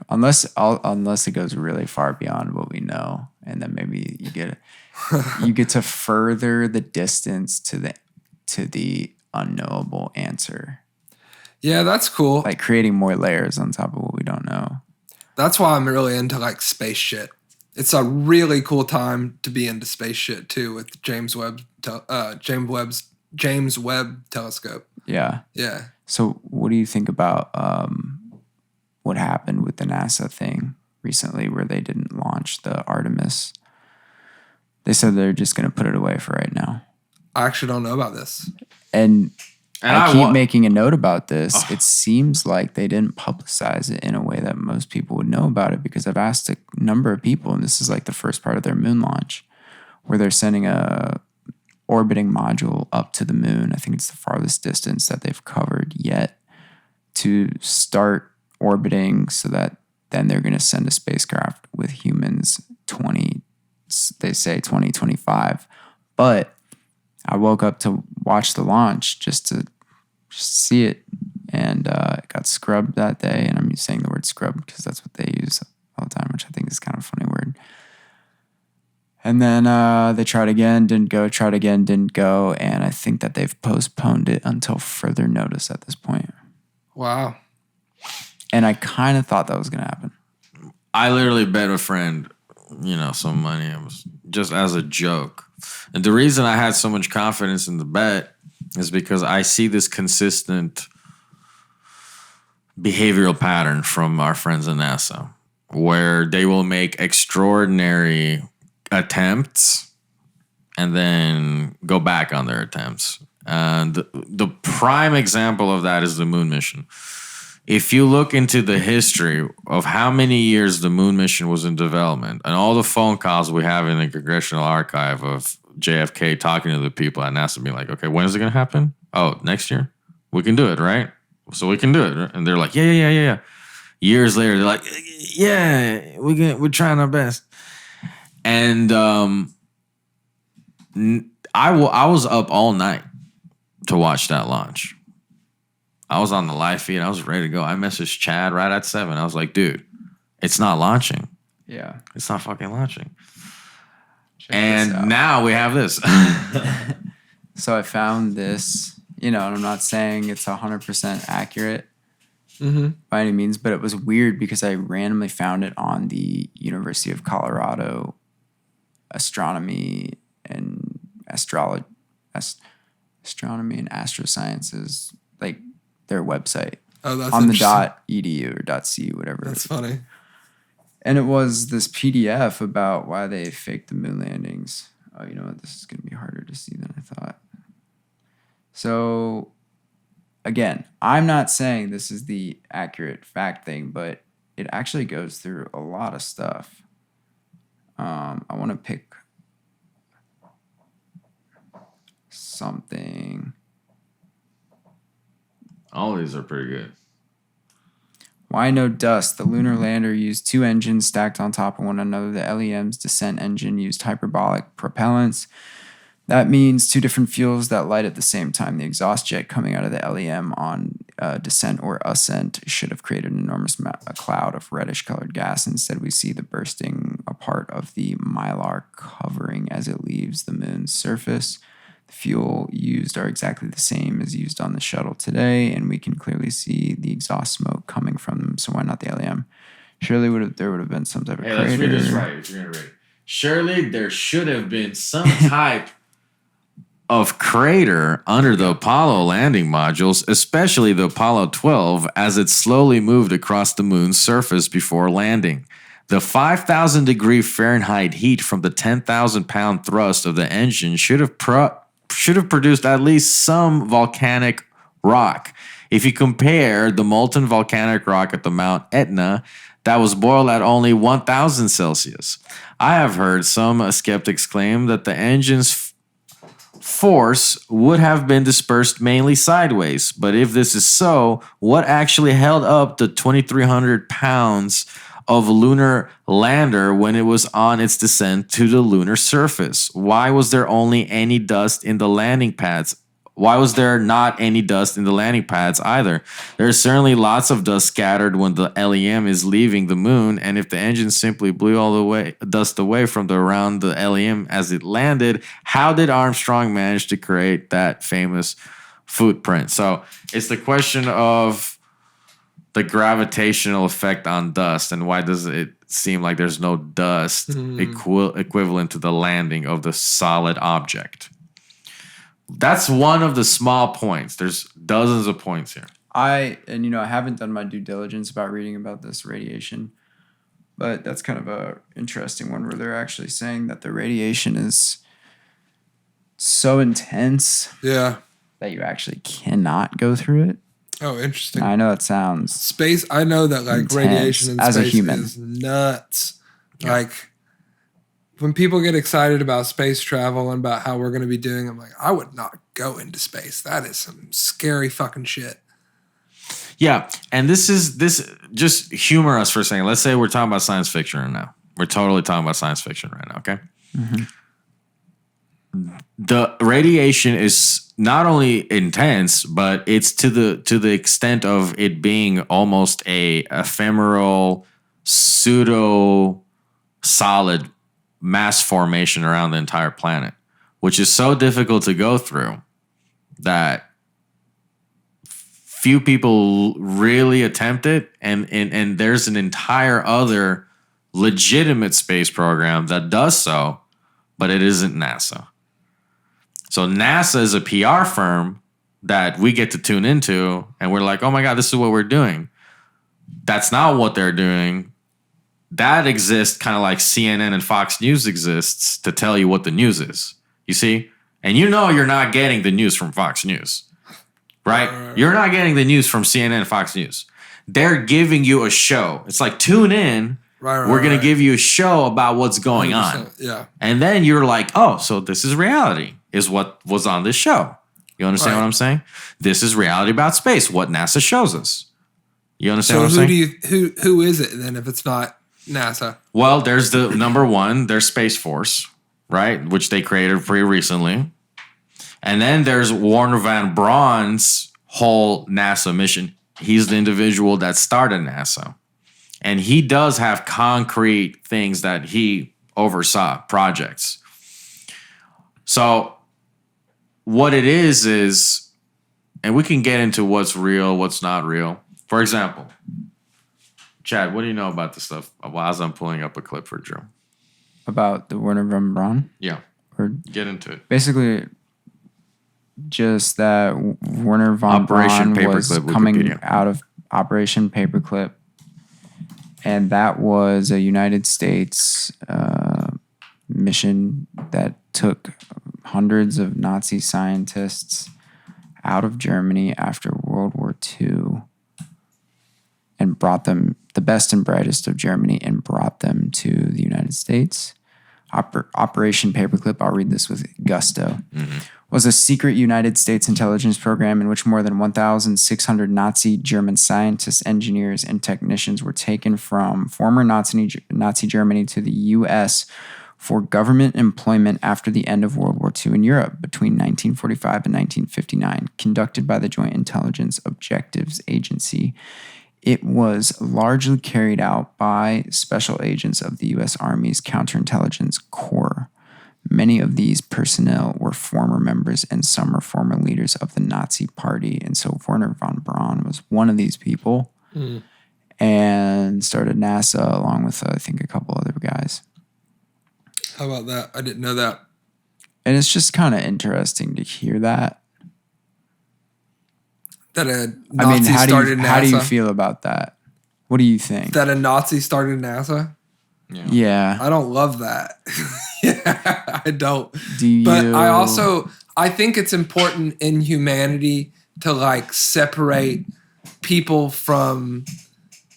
unless it goes really far beyond what we know, and then maybe you get to further the distance to the unknowable answer. Yeah, that's cool. Like creating more layers on top of what we don't know. That's why I'm really into like space shit. It's a really cool time to be into space shit too with James Webb telescope. Yeah. Yeah. So what do you think about what happened with the NASA thing recently where they didn't launch the Artemis? They said they're just going to put it away for right now. I actually don't know about this. And I keep making a note about this. It seems like they didn't publicize it in a way that most people would know about it, because I've asked a number of people, and this is like the first part of their moon launch, where they're sending a orbiting module up to the moon. I think it's the farthest distance that they've covered yet, to start orbiting, so that then they're going to send a spacecraft with humans 2025. But I woke up to watch the launch just to see it, and it got scrubbed that day. And I'm saying the word scrubbed because that's what they use all the time, which I think is kind of a funny word. And then they tried again, didn't go, tried again, didn't go. And I think that they've postponed it until further notice at this point. Wow. And I kind of thought that was going to happen. I literally bet a friend, some money. It was just as a joke. And the reason I had so much confidence in the bet is because I see this consistent behavioral pattern from our friends at NASA, where they will make extraordinary attempts and then go back on their attempts. And the prime example of that is the moon mission. if you look into the history of how many years the moon mission was in development and all the phone calls we have in the Congressional Archive of JFK talking to the people at NASA being like, okay, when is it going to happen? Oh, next year? We can do it, right? So we can do it. And they're like, yeah. Years later, they're like, yeah, we're trying our best. And I was up all night to watch that launch. I was on the live feed. I was ready to go. I messaged Chad right at 7. I was like, dude, it's not launching. Yeah. It's not fucking launching. Check and now we have this. So I found this, and I'm not saying it's 100% accurate by any means, but it was weird because I randomly found it on the University of Colorado Astronomy and Astronomy and Astrosciences, like their website. Oh, that's on the interesting. .edu or .cu, whatever. That's funny. And it was this PDF about why they faked the moon landings. Oh, you know what? This is going to be harder to see than I thought. So, again, I'm not saying this is the accurate fact thing, but it actually goes through a lot of stuff. I want to pick something. All these are pretty good. Why no dust? The lunar lander used 2 engines stacked on top of one another. The LEM's descent engine used hyperbolic propellants. That means 2 different fuels that light at the same time. The exhaust jet coming out of the LEM on descent or ascent should have created an enormous a cloud of reddish-colored gas. Instead, we see the bursting apart of the mylar covering as it leaves the moon's surface. The fuel used are exactly the same as used on the shuttle today, and we can clearly see the exhaust smoke coming from them. So why not the LEM? Surely there would have been some type of crater. Let's read this right. If you're gonna read it. Surely there should have been some type of crater under the Apollo landing modules, especially the Apollo 12, as it slowly moved across the moon's surface before landing. The 5,000 degree Fahrenheit heat from the 10,000 pound thrust of the engine should have produced at least some volcanic rock. If you compare the molten volcanic rock at the Mount Etna, that was boiled at only 1,000 Celsius. I have heard some skeptics claim that the engine's force would have been dispersed mainly sideways. But if this is so, what actually held up the 2,300 pounds of lunar lander when it was on its descent to the lunar surface? Why was there only any dust in the landing pads? Why was there not any dust in the landing pads either? There's certainly lots of dust scattered when the LEM is leaving the moon, and if the engine simply blew all the dust away from around the LEM as it landed, how did Armstrong manage to create that famous footprint? So it's the question of the gravitational effect on dust, and why does it seem like there's no dust equivalent to the landing of the solid object? That's one of the small points. There's dozens of points here. I haven't done my due diligence about reading about this radiation, but that's kind of a interesting one where they're actually saying that the radiation is so intense that you actually cannot go through it. Oh, interesting. I know that sounds space. I know that like radiation in as space a human is nuts. Yeah. Like when people get excited about space travel and about how we're going to be doing, I'm like, I would not go into space. That is some scary fucking shit. Yeah, and this just humor us for a second. Let's say we're talking about science fiction right now. We're totally talking about science fiction right now, okay? Mm-hmm. The radiation is not only intense, but it's to the extent of it being almost a ephemeral pseudo solid mass formation around the entire planet, which is so difficult to go through that few people really attempt it, and there's an entire other legitimate space program that does so, but it isn't NASA. So NASA is a PR firm that we get to tune into, and we're like, oh my God, this is what we're doing. That's not what they're doing. That exists kind of like CNN and Fox News exists to tell you what the news is. You see? And you're not getting the news from Fox News. right? You're not getting the news from CNN and Fox News. They're giving you a show. It's like, tune in. We're going to give you a show about what's going on. Yeah. And then you're like, oh, so this is reality, is what was on this show. You understand what I'm saying? This is reality about space, what NASA shows us. You understand what I'm saying? Who is it then if it's not NASA? Well, there's the number one, there's Space Force, right? Which they created pretty recently. And then there's Warner Van Braun's whole NASA mission. He's the individual that started NASA. And he does have concrete things that he oversaw, projects. So what it is, and we can get into what's real, what's not real. For example, Chad, what do you know about this stuff? As I'm pulling up a clip for Joe. About the Werner von Braun? Yeah. Or get into it. Basically, just that Werner von Braun was coming out of Operation Paperclip. And that was a United States mission that took hundreds of Nazi scientists out of Germany after World War II and brought them, the best and brightest of Germany, and brought them to the United States. Operation Paperclip, I'll read this with gusto, was a secret United States intelligence program in which more than 1,600 Nazi German scientists, engineers, and technicians were taken from former Nazi Germany to the U.S. for government employment after the end of World War II in Europe between 1945 and 1959, conducted by the Joint Intelligence Objectives Agency. It was largely carried out by special agents of the U.S. Army's Counterintelligence Corps. Many of these personnel were former members and some were former leaders of the Nazi Party. And so Werner von Braun was one of these people and started NASA along with, I think, a couple other guys. How about that? I didn't know that. And it's just kind of interesting to hear that. That a Nazi started NASA. How do you feel about that? What do you think? That a Nazi started NASA? Yeah. I don't love that. Yeah, I don't. Do but you? I think it's important in humanity to like separate people from,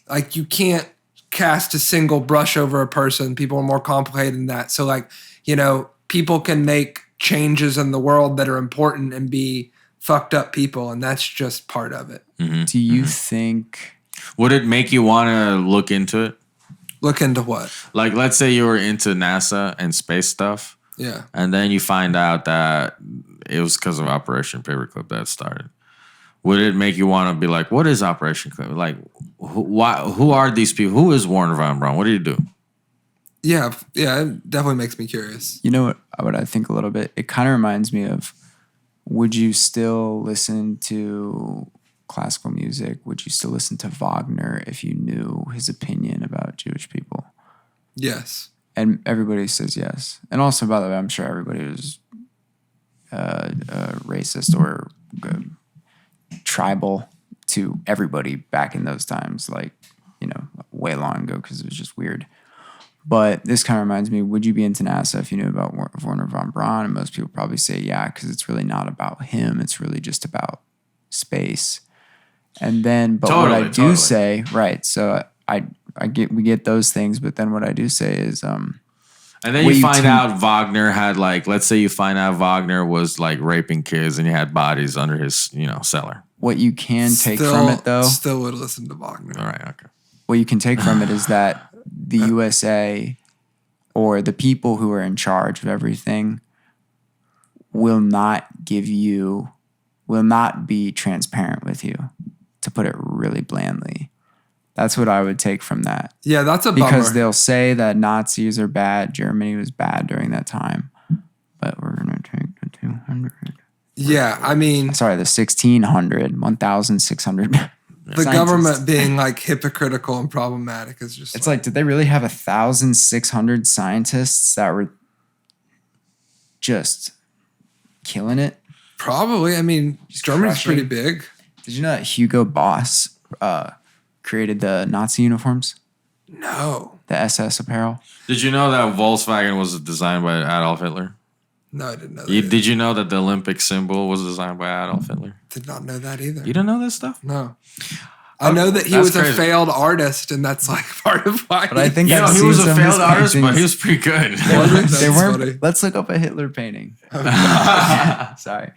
like, you can't cast a single brush over a person. People are more complicated than that. So like, people can make changes in the world that are important and be fucked up people, and that's just part of it. Do you think... Would it make you want to look into it? Look into what? Like, let's say you were into NASA and space stuff. Yeah. And then you find out that it was because of Operation Paperclip that started. Would it make you want to be like, what is Operation Paperclip? Like, who are these people? Who is Werner von Braun? What do you do? Yeah, it definitely makes me curious. You know what I think a little bit? It kind of reminds me of, would you still listen to classical music? Would you still listen to Wagner if you knew his opinion about Jewish people? Yes. And everybody says yes. And also, by the way, I'm sure everybody was racist or tribal to everybody back in those times, like, way long ago, because it was just weird. But this kind of reminds me, would you be into NASA if you knew about Werner von Braun? And most people probably say yeah, because it's really not about him. It's really just about space. And then, but what I do say, right, so we get those things, but then what I do say is... and then you find out Wagner had, like, let's say you find out Wagner was, like, raping kids and he had bodies under his, cellar. What you can take from it, though... Still would listen to Wagner. All right, okay. What you can take from it is that the USA or the people who are in charge of everything will not be transparent with you, to put it really blandly. That's what I would take from that. Yeah, that's a bummer. Because they'll say that Nazis are bad, Germany was bad during that time, but we're going to take the 200. Yeah, I mean... Sorry, the 1,600. The government being like hypocritical and problematic is just... It's like, did they really have 1,600 scientists that were just killing it? Probably. I mean, Germany's pretty big. Did you know that Hugo Boss created the Nazi uniforms? No. The SS apparel? Did you know that Volkswagen was designed by Adolf Hitler? No, I didn't know that. Did you know that the Olympic symbol was designed by Adolf Hitler? Did not know that either. You don't know this stuff? No. I know that he That's was crazy. a failed artist, and that's like part of why. But I think You know, I've he was seen a some of his failed artist, but paintings. he was pretty good. They weren't. funny. Let's look up a Hitler painting. Sorry.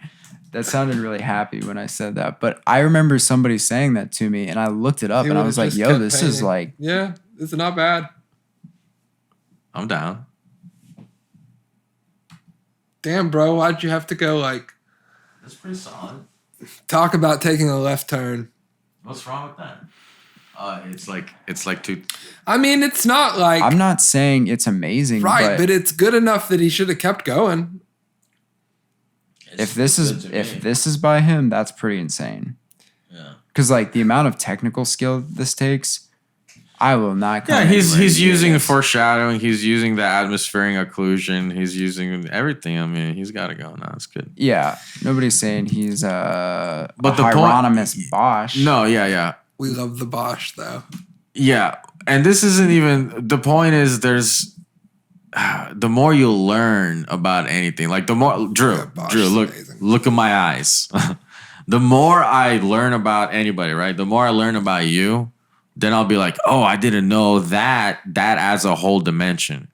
That sounded really happy when I said that. But I remember somebody saying that to me, and I looked it up, He and I would've was like, just yo, kept this is painting. like, Yeah, it's not bad. I'm down. Damn, bro, why'd you have to go like That's pretty solid. talk about taking a left turn? What's wrong with that? It's like too. I mean, it's not like I'm not saying it's amazing, right, but it's good enough that he should have kept going. if this is by him, that's pretty insane. Yeah. Because like the amount of technical skill this takes, I will not. Yeah, come he's anywhere near using this. foreshadowing. He's using the atmospheric occlusion. He's using everything. I mean, he's got to go now. It's good. Yeah, nobody's saying he's But a the point- Hieronymus Bosch. No, yeah. We love the Bosch though. Yeah, and this isn't even the point. Is there's the more you learn about anything, like the more Drew, Bosch Drew, is look, amazing. look at my eyes. The more I learn about anybody, right? The more I learn about you, then I'll be like, oh, I didn't know that adds a whole dimension,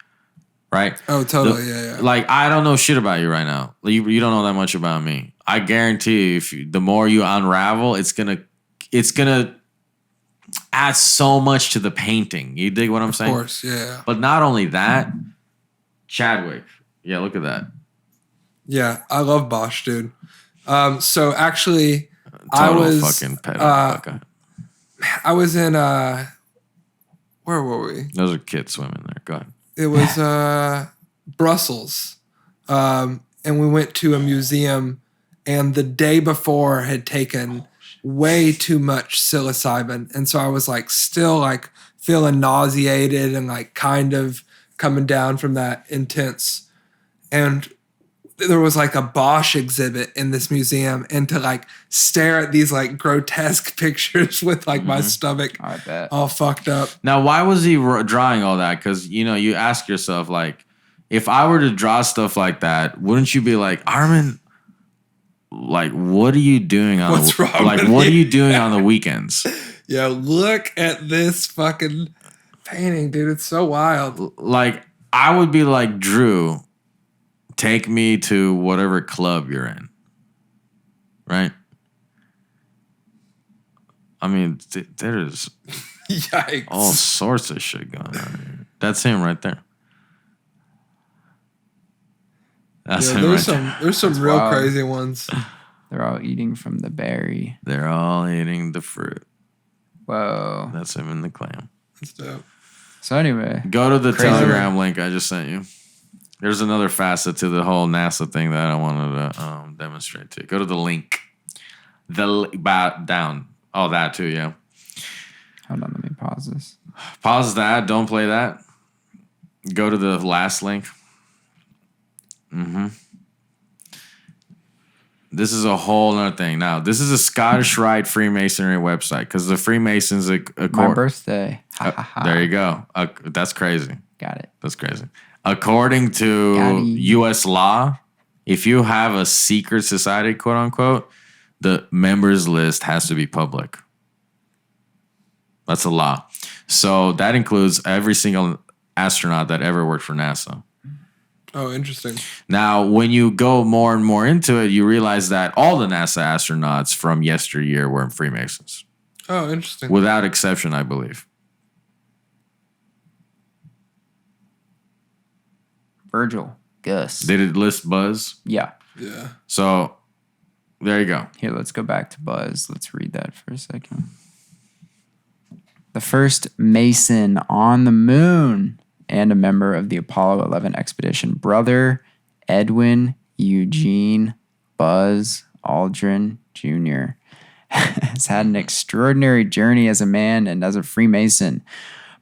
right? Oh, totally. Yeah. Like I don't know shit about you right now. You don't know that much about me. I guarantee you, the more you unravel, it's gonna add so much to the painting. You dig what I'm saying? Of course, yeah. But not only that, Chadwick. Yeah, look at that. Yeah, I love Bosch, dude. So actually, I Total was fucking pedo. Okay. I was in where were we? Those are kids swimming there. Go ahead. It was Brussels, and we went to a museum, and the day before had taken way too much psilocybin, and so I was like still like feeling nauseated and like kind of coming down from that intense, and there was like a Bosch exhibit in this museum, and to like stare at these like grotesque pictures with like my stomach I bet. all fucked up. Now, why was he drawing all that? Because, you ask yourself, like, if I were to draw stuff like that, wouldn't you be like, Armin, like, what are you doing on What's wrong like, with what are you? you doing on the weekends? Yeah, look at this fucking painting, dude. It's so wild. Like, I would be like, Drew, take me to whatever club you're in. Right? I mean, there's Yikes. all sorts of shit going on here. That's him right there. That's Yeah, him there's right there. some real wild. crazy ones. They're all eating from the berry. They're all eating the fruit. Whoa. That's him in the clam. That's dope. So anyway, Go to the Crazy. Telegram link I just sent you. There's another facet to the whole NASA thing that I wanted to demonstrate to you. Go to the link. Down. Oh, that too, yeah. hold on, let me pause this. Pause that. Don't play that. Go to the last link. This is a whole other thing. Now, this is a Scottish Rite Freemasonry website because the Freemasons... My birthday. There you go. That's crazy. Got it. That's crazy. According to Got it. U.S. law, if you have a secret society, quote unquote, the members list has to be public. That's a law. So that includes every single astronaut that ever worked for NASA. Oh, interesting. Now, when you go more and more into it, you realize that all the NASA astronauts from yesteryear were Freemasons. Oh, interesting. Without exception, I believe. Virgil. Gus. Did it list Buzz? Yeah. Yeah. So there you go. Here, let's go back to Buzz. Let's read that for a second. The first Mason on the moon and a member of the Apollo 11 expedition. Brother Edwin Eugene Buzz Aldrin Jr. has had an extraordinary journey as a man and as a Freemason.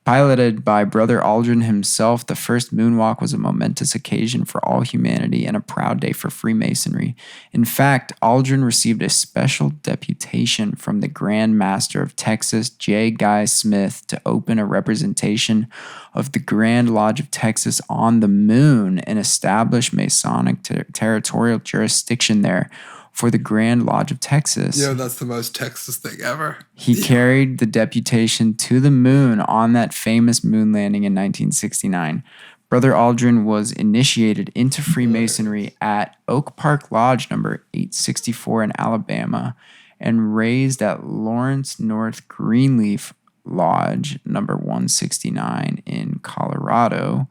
Piloted by Brother Aldrin himself, the first moonwalk was a momentous occasion for all humanity and a proud day for Freemasonry. In fact, Aldrin received a special deputation from the Grand Master of Texas, J. Guy Smith, to open a representation of the Grand Lodge of Texas on the moon and establish Masonic territorial jurisdiction there for the Grand Lodge of Texas. Yo, that's the most Texas thing ever. He carried the deputation to the moon on that famous moon landing in 1969. Brother Aldrin was initiated into Freemasonry at Oak Park Lodge number 864 in Alabama and raised at Lawrence North Greenleaf Lodge number 169 in Colorado.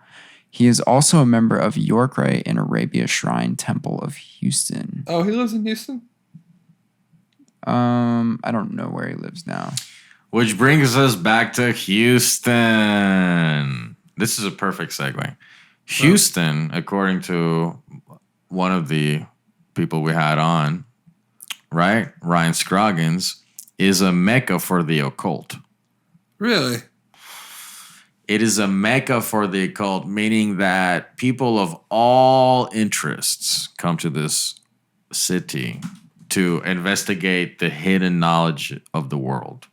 He is also a member of Yorkray and Arabia Shrine Temple of Houston. Oh, he lives in Houston? I don't know where he lives now. Which brings us back to Houston. This is a perfect segue. Houston, according to one of the people we had on, right? Ryan Scroggins, is a mecca for the occult. Really? It is a mecca for the occult, meaning that people of all interests come to this city to investigate the hidden knowledge of the world.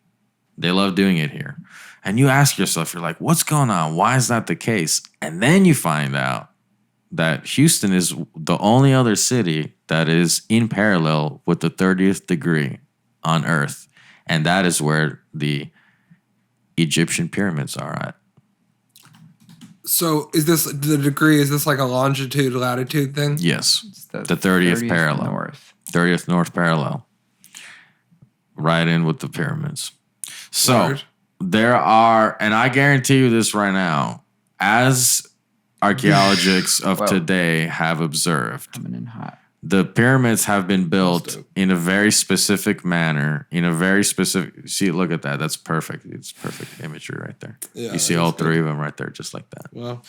They love doing it here. And you ask yourself, you're like, what's going on? Why is that the case? And then you find out that Houston is the only other city that is in parallel with the 30th degree on Earth. And that is where the Egyptian pyramids are at. So is this the degree? Is this like a longitude, latitude thing? Yes. The 30th parallel. North. 30th north parallel. Right in with the pyramids. So Word. there are, and I guarantee you this right now, as archaeologists of today have observed, Coming in hot. the pyramids have been built in a very specific manner, in a very specific. See, look at that. That's perfect. It's perfect imagery right there. Yeah, you see all three of them right there, just like that. Well,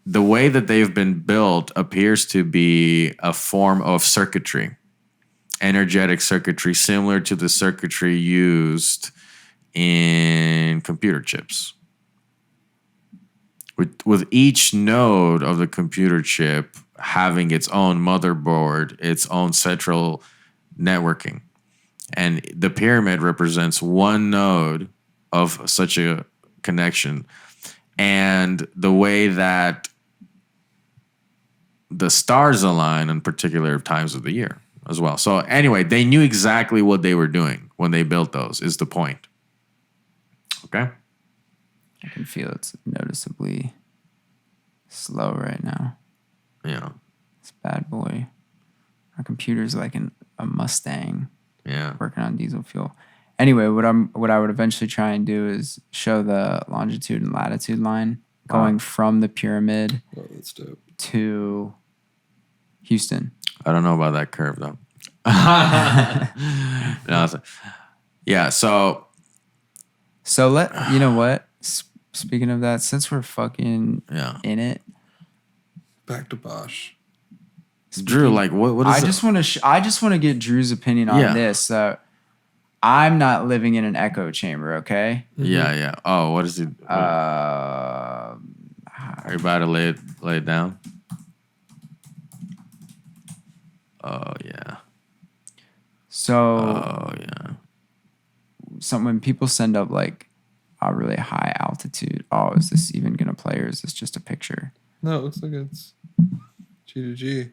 the way that they've been built appears to be a form of circuitry, energetic circuitry, similar to the circuitry used in computer chips. With each node of the computer chip having its own motherboard, its own central networking. And the pyramid represents one node of such a connection. And the way that the stars align in particular times of the year as well. So anyway, they knew exactly what they were doing when they built those, is the point. Okay? I can feel it's noticeably slow right now. Yeah. It's bad boy. Our computer's like a Mustang. Yeah. Working on diesel fuel. Anyway, what I would eventually try and do is show the longitude and latitude line going from the pyramid to Houston. I don't know about that curve though. No, yeah, so you know what? Speaking of that, since we're fucking in it, back to Bosch. Drew, like what is I just want to get Drew's opinion on this. I'm not living in an echo chamber, okay? Yeah. Oh, what is it? Are you about to lay it down? Oh yeah. So when people send up like a really high altitude, is this even gonna play or is this just a picture? No, it looks like it's G to G.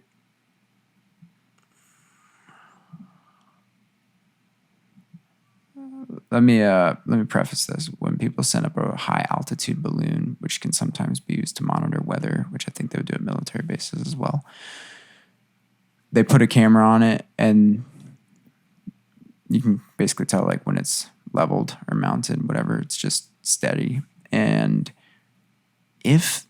Let me preface this. When people send up a high altitude balloon, which can sometimes be used to monitor weather, which I think they would do at military bases as well, they put a camera on it and you can basically tell like when it's leveled or mounted, whatever, it's just steady. And if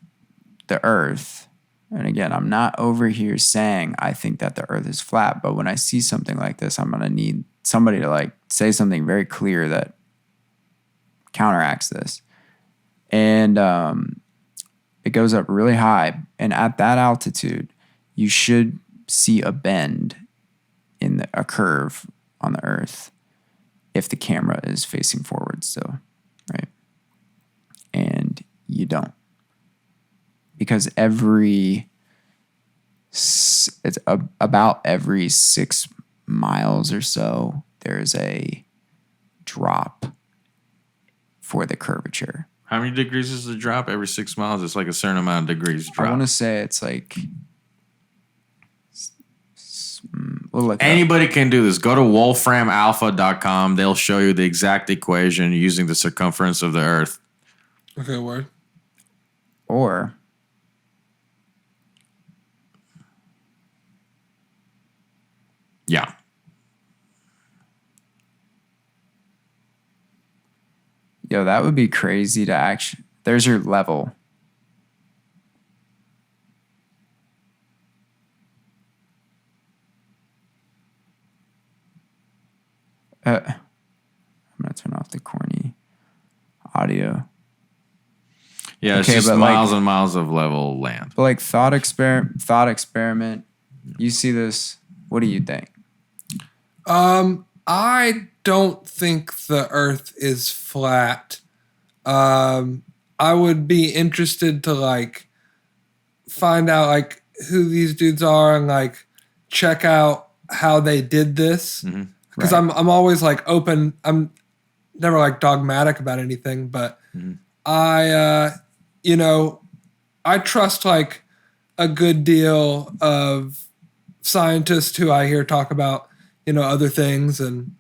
the Earth, and again, I'm not over here saying I think that the Earth is flat, but when I see something like this, I'm going to need somebody to like say something very clear that counteracts this. And it goes up really high. And at that altitude, you should see a bend in a curve on the Earth if the camera is facing forward still, right? you don't. Because about every 6 miles or so, there's a drop for the curvature. How many degrees is the drop? Every 6 miles, it's like a certain amount of degrees drop. I want to say it's like... We'll look Anybody can do this. Go to wolframalpha.com. They'll show you the exact equation using the circumference of the Earth. Okay, word. Or... Yeah. Yo, that would be crazy to actually... There's your level. I'm going to turn off the corny audio. Yeah, it's just miles and miles of level land. But like thought experiment. You see this. What do you think? I don't think the Earth is flat. I would be interested to like find out like who these dudes are and like check out how they did this. Because I'm always like open. I'm never like dogmatic about anything, but I trust like a good deal of scientists who I hear talk about, other things. And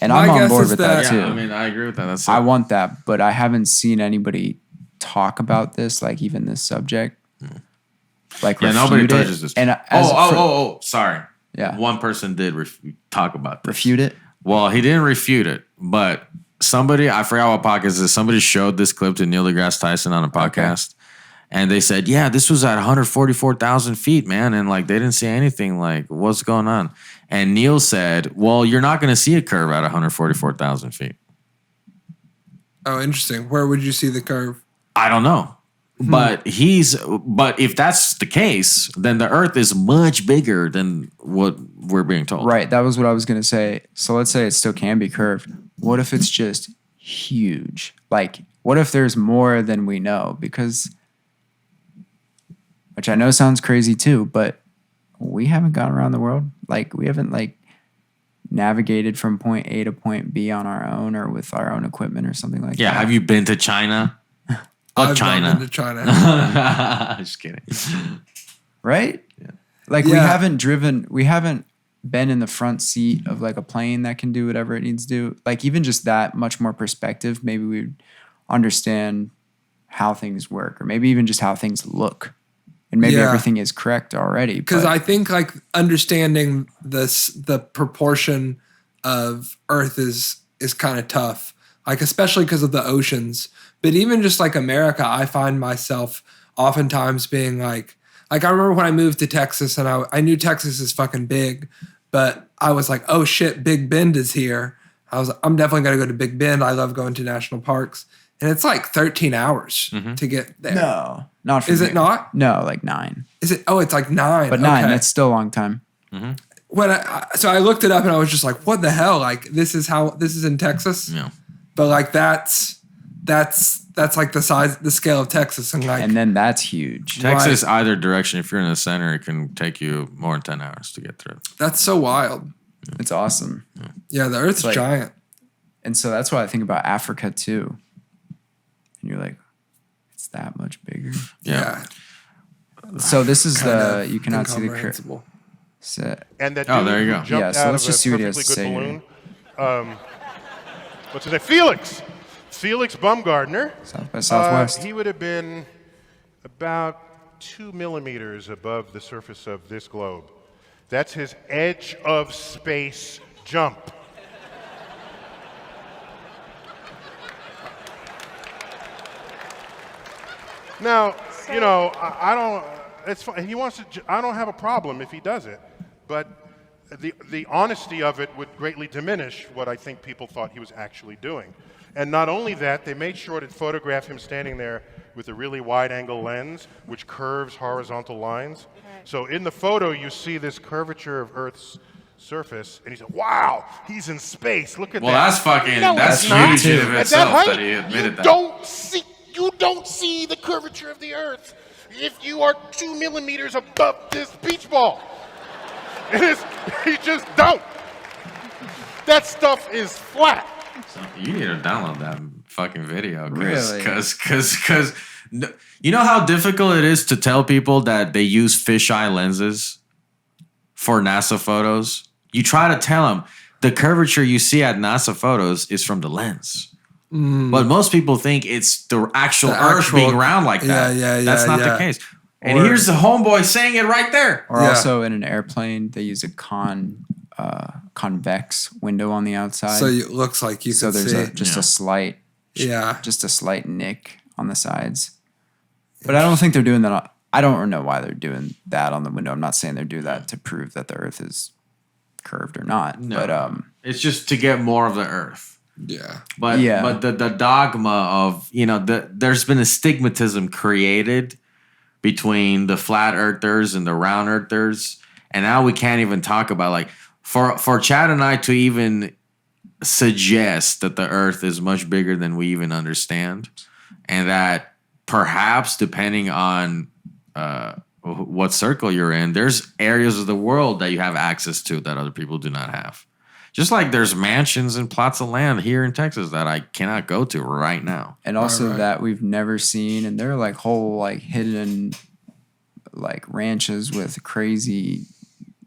I'm on board with that too. Yeah, I mean, I agree with that. I want that, but I haven't seen anybody talk about this, like even this subject. Like, nobody touches this. And sorry. Yeah. One person did talk about this. Refute it? Well, he didn't refute it, but somebody, I forgot what podcast it is, somebody showed this clip to Neil deGrasse Tyson on a podcast. And they said, yeah, this was at 144,000 feet, man. And like, they didn't see anything. Like, what's going on? And Neil said, well, you're not going to see a curve at 144,000 feet. Oh, interesting. Where would you see the curve? I don't know. But if that's the case, then the Earth is much bigger than what we're being told. Right. That was what I was going to say. So let's say it still can be curved. What if it's just huge? Like, what if there's more than we know? Because, which I know sounds crazy too, but we haven't gone around the world. Like, we haven't like navigated from point A to point B on our own or with our own equipment or something like that. Yeah. Have you been to China? I've China. been to China. Just kidding. Right? Yeah. Like we haven't been in the front seat of like a plane that can do whatever it needs to do. Like even just that much more perspective, maybe we'd understand how things work or maybe even just how things look. And maybe everything is correct already. Because I think like understanding the proportion of Earth is kind of tough. Like especially because of the oceans. But even just like America, I find myself oftentimes being like I remember when I moved to Texas and I knew Texas is fucking big, but I was like, oh shit, Big Bend is here. I'm definitely going to go to Big Bend. I love going to national parks. And it's like 13 hours to get there. No, not for Is me. it not? No, like 9. Is it? Oh, it's like 9. But 9, that's still a long time. When so I looked it up and I was just like, what the hell? Like this is in Texas? Yeah. But like that's like the scale of Texas, and then that's huge. Texas, either direction. If you're in the center, it can take you more than 10 hours to get through. That's so wild. It's awesome. Yeah, the Earth's giant, and so that's why I think about Africa too. And you're like, it's that much bigger. Yeah. So this is you cannot see the curve. And that dude there you go. Yeah. So let's just see what he has to say. What's his name? Felix Baumgartner. South by Southwest. He would have been about 2 millimeters above the surface of this globe. That's his edge of space jump. Now, I don't. It's fine. He wants to. I don't have a problem if he does it, but the honesty of it would greatly diminish what I think people thought he was actually doing. And not only that, they made sure to photograph him standing there with a really wide-angle lens, which curves horizontal lines. So in the photo, you see this curvature of Earth's surface, and he said, "Wow, he's in space. Look at that." Well, that's fucking. No, that's it's not. huge in of At itself that height, that he admitted that. You don't see the curvature of the Earth if you are 2 millimeters above this beach ball. You just don't. That stuff is flat. So you need to download that fucking video. Really? Because you know how difficult it is to tell people that they use fisheye lenses for NASA photos? You try to tell them the curvature you see at NASA photos is from the lens. But most people think it's the actual Earth being round like that. That's not the case. And here's the homeboy saying it right there. Or also in an airplane, they use a convex window on the outside. So it looks like you can there's see. a slight, Yeah. just a slight nick on the sides. But I don't think they're doing that. I don't know why they're doing that on the window. I'm not saying they do that to prove that the Earth is curved or not. No. But It's just to get more of the Earth. Yeah. But the dogma of, there's been a stigmatism created between the flat earthers and the round earthers. And now we can't even talk about, like, for Chad and I to even suggest that the Earth is much bigger than we even understand. And that perhaps, depending on what circle you're in, there's areas of the world that you have access to that other people do not have. Just like there's mansions and plots of land here in Texas that I cannot go to right now. And also that we've never seen. And they're like whole like hidden like ranches with crazy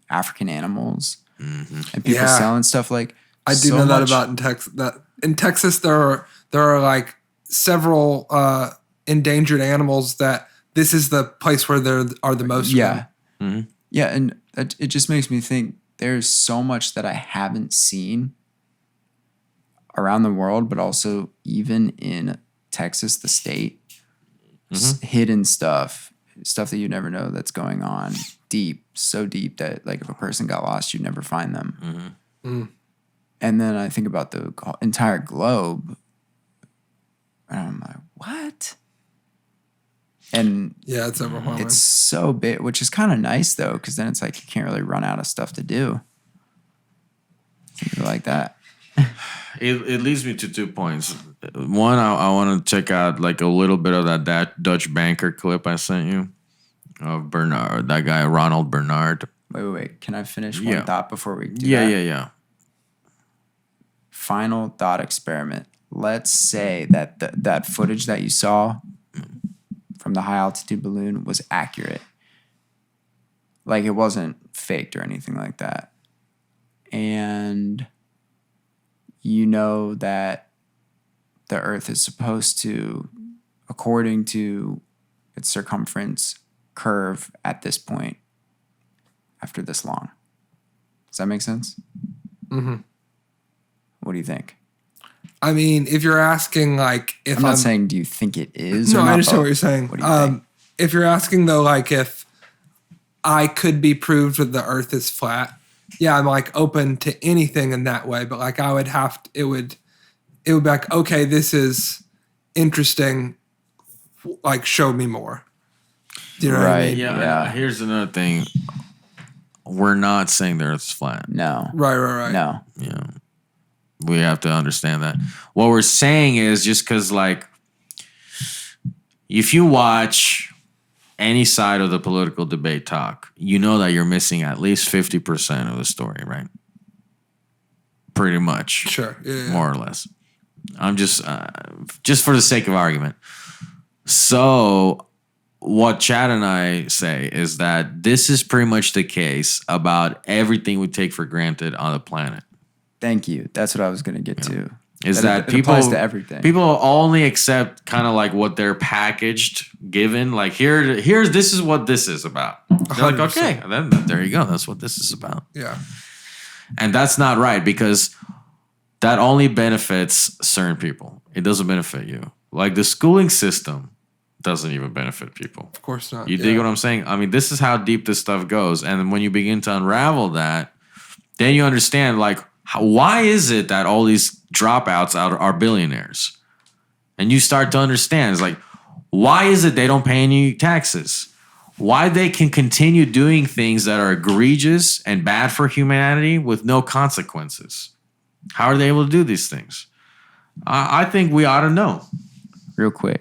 African animals. Mm-hmm. And people selling stuff like I do know that about in Texas. That in Texas there are like several endangered animals that this is the place where there are the most. Yeah. Mm-hmm. Yeah, and it just makes me think there's so much that I haven't seen around the world, but also even in Texas, the state, hidden stuff that you never know that's going on deep, so deep that like if a person got lost, you'd never find them. And then I think about the entire globe, and I'm like, what? And yeah, it's overwhelming. It's so big, which is kind of nice though, because then it's like you can't really run out of stuff to do. Something like that. It leads me to 2 points. One, I want to check out like a little bit of that Dutch banker clip I sent you of Bernard, that guy Ronald Bernard. Wait. Can I finish one thought before we do that? Yeah. Final thought experiment. Let's say that that footage that you saw from the high altitude balloon was accurate. Like it wasn't faked or anything like that. And you know that the Earth is supposed to, according to its circumference, curve at this point after this long. Does that make sense? Mm-hmm. What do you think? I mean, if you're asking, like, if I'm not saying do you think it is? No, or not, I understand what you're saying. What do you think? If you're asking though, like, if I could be proved that the Earth is flat, yeah, I'm like open to anything in that way. But like, I would have to, it would be like, okay, this is interesting. Like, show me more. Do you know what I mean? Yeah. Here's another thing. We're not saying the Earth's flat. No. Right. No. Yeah. We have to understand that. What we're saying is just because, like, if you watch any side of the political debate talk, you know that you're missing at least 50% of the story, right? Pretty much. Sure. Yeah. More or less. I'm just for the sake of argument. So what Chad and I say is that this is pretty much the case about everything we take for granted on the planet. Thank you. That's what I was going to get to. Is that it people applies to everything. People only accept kind of like what they're packaged, given. Like here's this is what this is about. They're like, okay, then there you go. That's what this is about. Yeah. And that's not right, because that only benefits certain people. It doesn't benefit you. Like the schooling system doesn't even benefit people. Of course not. You dig what I'm saying? I mean, this is how deep this stuff goes. And when you begin to unravel that, then you understand, like, why is it that all these dropouts are billionaires? And you start to understand, it's like, why is it they don't pay any taxes? Why they can continue doing things that are egregious and bad for humanity with no consequences? How are they able to do these things? I think we ought to know. Real quick,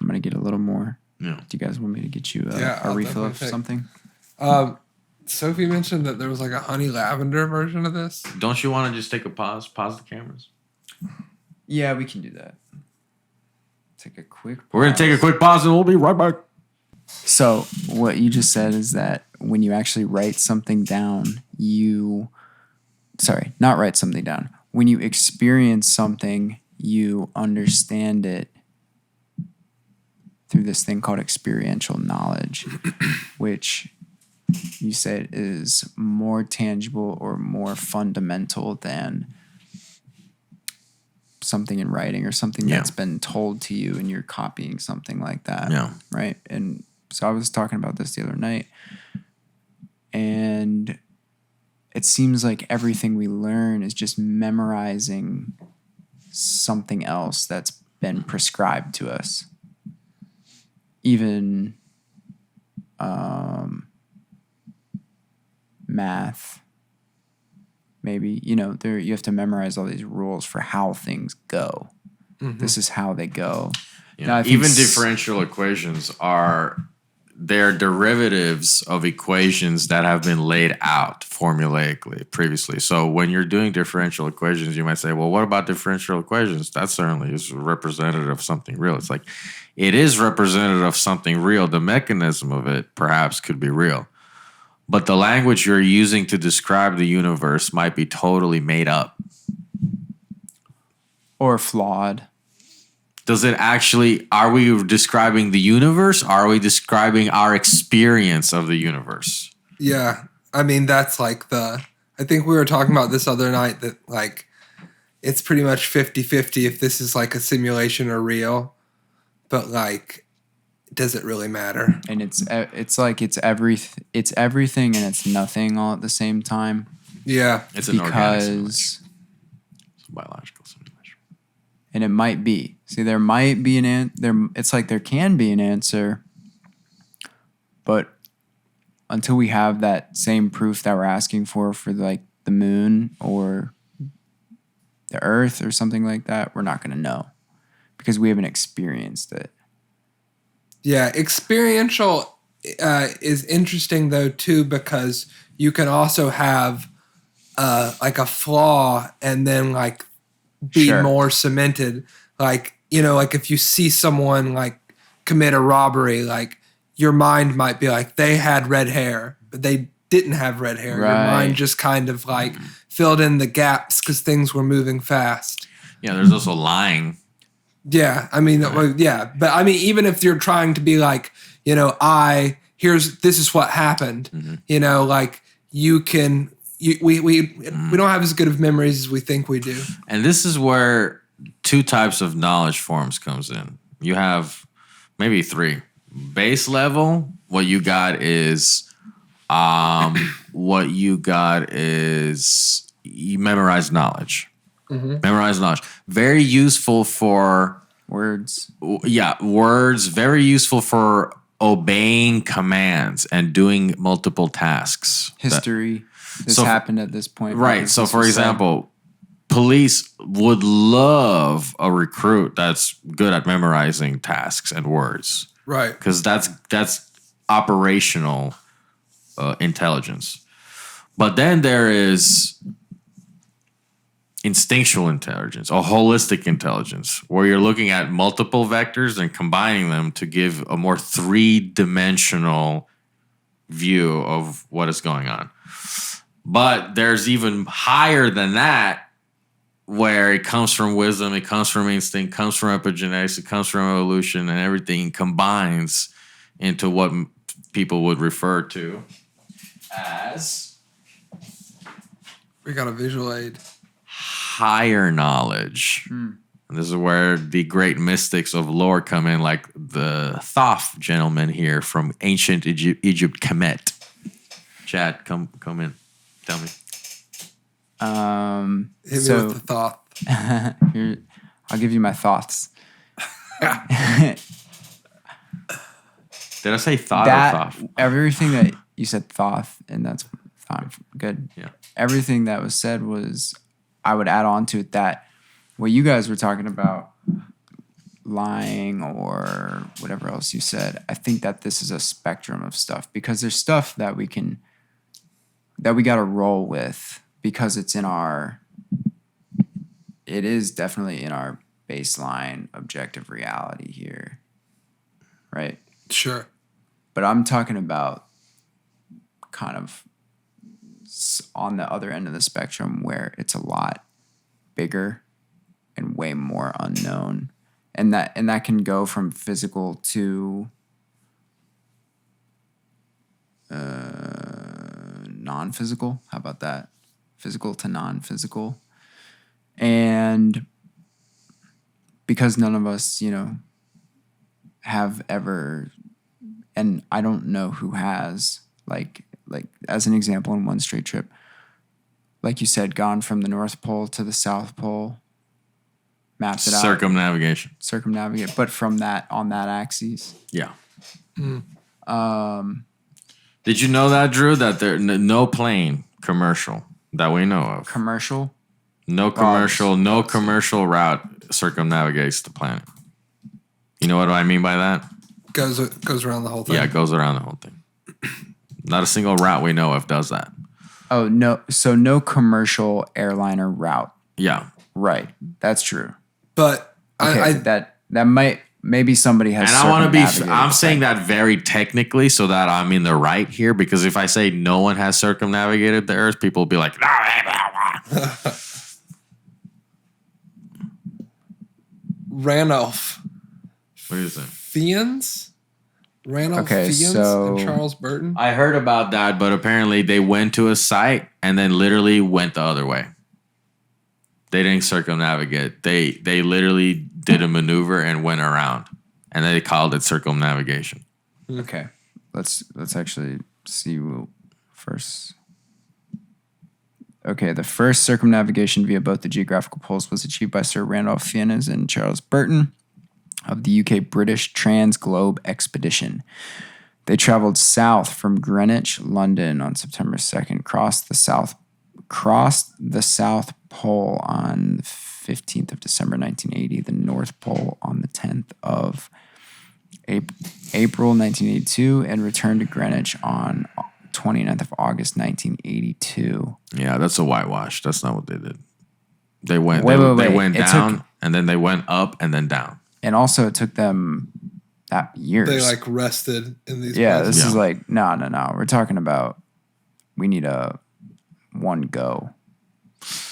I'm going to get a little more. Yeah. Do you guys want me to get you I'll a refill of definitely take- something? Sophie mentioned that there was like a honey lavender version of this. Don't you want to just take a pause? Pause the cameras. Yeah, we can do that. Take a quick pause. We're going to take a quick pause and we'll be right back. So what you just said is that when you actually write something down, not write something down. When you experience something, you understand it through this thing called experiential knowledge, which you said is more tangible or more fundamental than something in writing or something that's been told to you and you're copying something like that. Yeah. Right. And so I was talking about this the other night, and it seems like everything we learn is just memorizing something else that's been prescribed to us. Even math, maybe, you have to memorize all these rules for how things go. Mm-hmm. This is how they go. Yeah. Now, I think Even differential equations they're derivatives of equations that have been laid out formulaically previously. So when you're doing differential equations, you might say, well, what about differential equations? That certainly is representative of something real. It's like, it is representative of something real. The mechanism of it perhaps could be real. But the language you're using to describe the universe might be totally made up. Or flawed. Does it actually, are we describing the universe? Or are we describing our experience of the universe? Yeah. I mean, that's like I think we were talking about this other night that like, it's pretty much 50-50 if this is like a simulation or real. But like, does it really matter? And it's everything and it's nothing all at the same time. Yeah. It's an organic simulation. It's a biological simulation. And it might be. See, there might be it's like there can be an answer, but until we have that same proof that we're asking for like the moon or the earth or something like that, we're not going to know because we haven't experienced it. Yeah, experiential is interesting though too, because you can also have like a flaw and then like be more cemented. Like, you know, like if you see someone like commit a robbery, like your mind might be like, they had red hair, but they didn't have red hair. Right. Your mind just kind of like filled in the gaps because things were moving fast. Yeah, there's also lying. Yeah, I mean, yeah, but I mean, even if you're trying to be like, you know, this is what happened, you know, like we don't have as good of memories as we think we do. And this is where two types of knowledge forms comes in. You have maybe three. Base level, what you got is you memorize knowledge. Memorize knowledge. Very useful for words. Yeah, words. Very useful for obeying commands and doing multiple tasks. History. This happened at this point. Right. So, for example, police would love a recruit that's good at memorizing tasks and words. Right. Because that's operational intelligence. But then there is instinctual intelligence, or holistic intelligence, where you're looking at multiple vectors and combining them to give a more three-dimensional view of what is going on. But there's even higher than that, where it comes from wisdom, it comes from instinct, comes from epigenetics, it comes from evolution, and everything combines into what people would refer to as... We got a visual aid. Higher knowledge. And this is where the great mystics of lore come in, like the Thoth gentleman here from ancient Egypt, Kemet. Chad, come in. Tell me. Hit me with the thought. Here, I'll give you my thoughts. Did I say thought or thoth? Everything that you said thoth, and that's fine. Good. Yeah. Everything that was said was, I would add on to it that what you guys were talking about, lying or whatever else you said. I think that this is a spectrum of stuff because there's stuff that we got to roll with because it is definitely in our baseline objective reality here. Right? Sure. But I'm talking about kind of on the other end of the spectrum where it's a lot bigger and way more unknown. And that can go from physical to non-physical. How about that? Physical to non-physical. And because none of us, have ever, and I don't know who has, like as an example, in one straight trip, like you said, gone from the North Pole to the South Pole, mapped it out. Circumnavigate, but from that, on that axis. Yeah. Mm. Did you know that, Drew, that there no plane commercial that we know of? Commercial? No commercial route circumnavigates the planet. You know what I mean by that? Goes around the whole thing. Yeah, it goes around the whole thing. Not a single route we know of does that. Oh, no. So no commercial airliner route. Yeah. Right. That's true. But okay, that might, maybe somebody has. And I want to be, I'm saying that very technically so that I'm in the right here, because if I say no one has circumnavigated the Earth, people will be like, Ranulph. What is it? Fiennes? Ranulph Okay, Fiennes so and Charles Burton? I heard about that, but apparently they went to a site and then literally went the other way. They didn't circumnavigate. They literally did a maneuver and went around, and they called it circumnavigation. Okay, let's actually see first. Okay, the first circumnavigation via both the geographical poles was achieved by Sir Randolph Fiennes and Charles Burton of the UK British Trans-Globe Expedition. They traveled south from Greenwich, London on September 2nd, crossed the South Pole on the 15th of December 1980, the North Pole on the 10th of April 1982, and returned to Greenwich on 29th of August 1982. Yeah, that's a whitewash. That's not what they did. They went Wait. They went down and then they went up and then down. And also it took them that years. They rested in these places. places. This is like no. We're talking about we need a one go.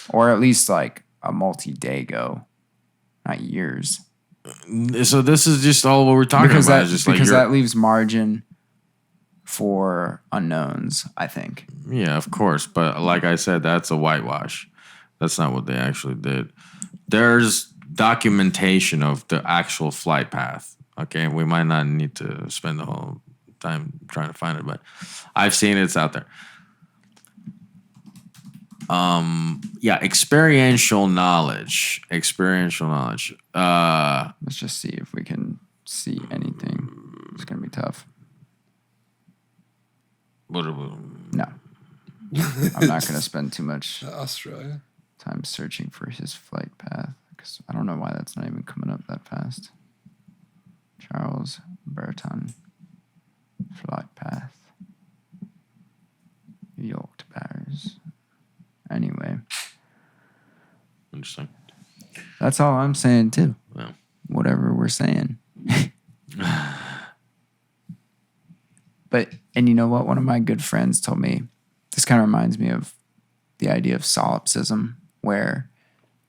Or at least like a multi-day go. Not years. So this is just all what we're talking about. Because that leaves margin for unknowns, I think. Yeah, of course. But like I said, that's a whitewash. That's not what they actually did. There's documentation of the actual flight path. Okay, we might not need to spend the whole time trying to find it, but I've seen it. It's out there. Experiential knowledge. Let's just see if we can see anything. It's gonna be tough. No, I'm not gonna spend too much Australia time searching for his flight path because I don't know why that's not even coming up that fast. Charles Burton flight path, New York to Paris. Anyway, interesting. That's all I'm saying too. Yeah. Whatever we're saying. But, and you know what? One of my good friends told me, this kind of reminds me of the idea of solipsism, where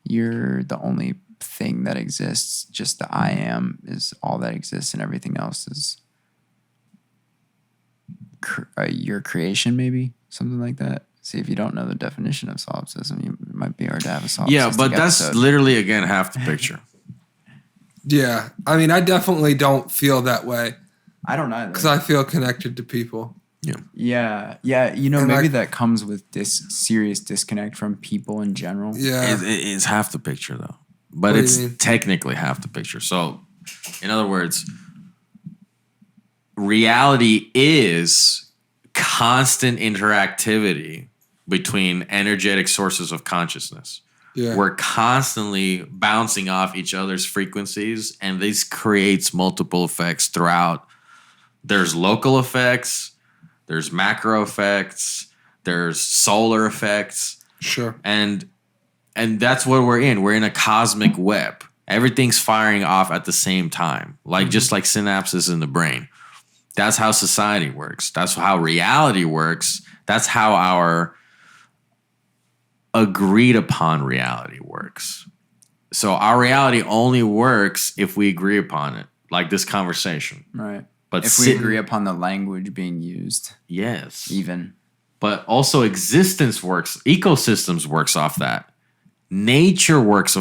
you're the only thing that exists, just the I am is all that exists, and everything else is your creation, maybe? Something like that. See, if you don't know the definition of solipsism, it might be hard to have a solipsistic Yeah, but that's episode. literally, again, half the picture. Yeah. I mean, I definitely don't feel that way. I don't either. Because I feel connected to people. Yeah. You know, And maybe that comes with this serious disconnect from people in general. Yeah. It's half the picture, though. But What do you it's mean? technically half the picture. So, in other words, reality is constant interactivity between energetic sources of consciousness. Yeah. we're constantly bouncing off each other's frequencies, and this creates multiple effects throughout. There's local effects, there's macro effects, there's solar effects. Sure. And that's what we're in. We're in a cosmic web. Everything's firing off at the same time, like just like synapses in the brain. That's how society works. That's how reality works. That's how our agreed upon reality works. So our reality only works if we agree upon it, like this conversation. Right. But if we agree upon the language being used. Yes. Even. But also existence works, ecosystems works off that. Nature works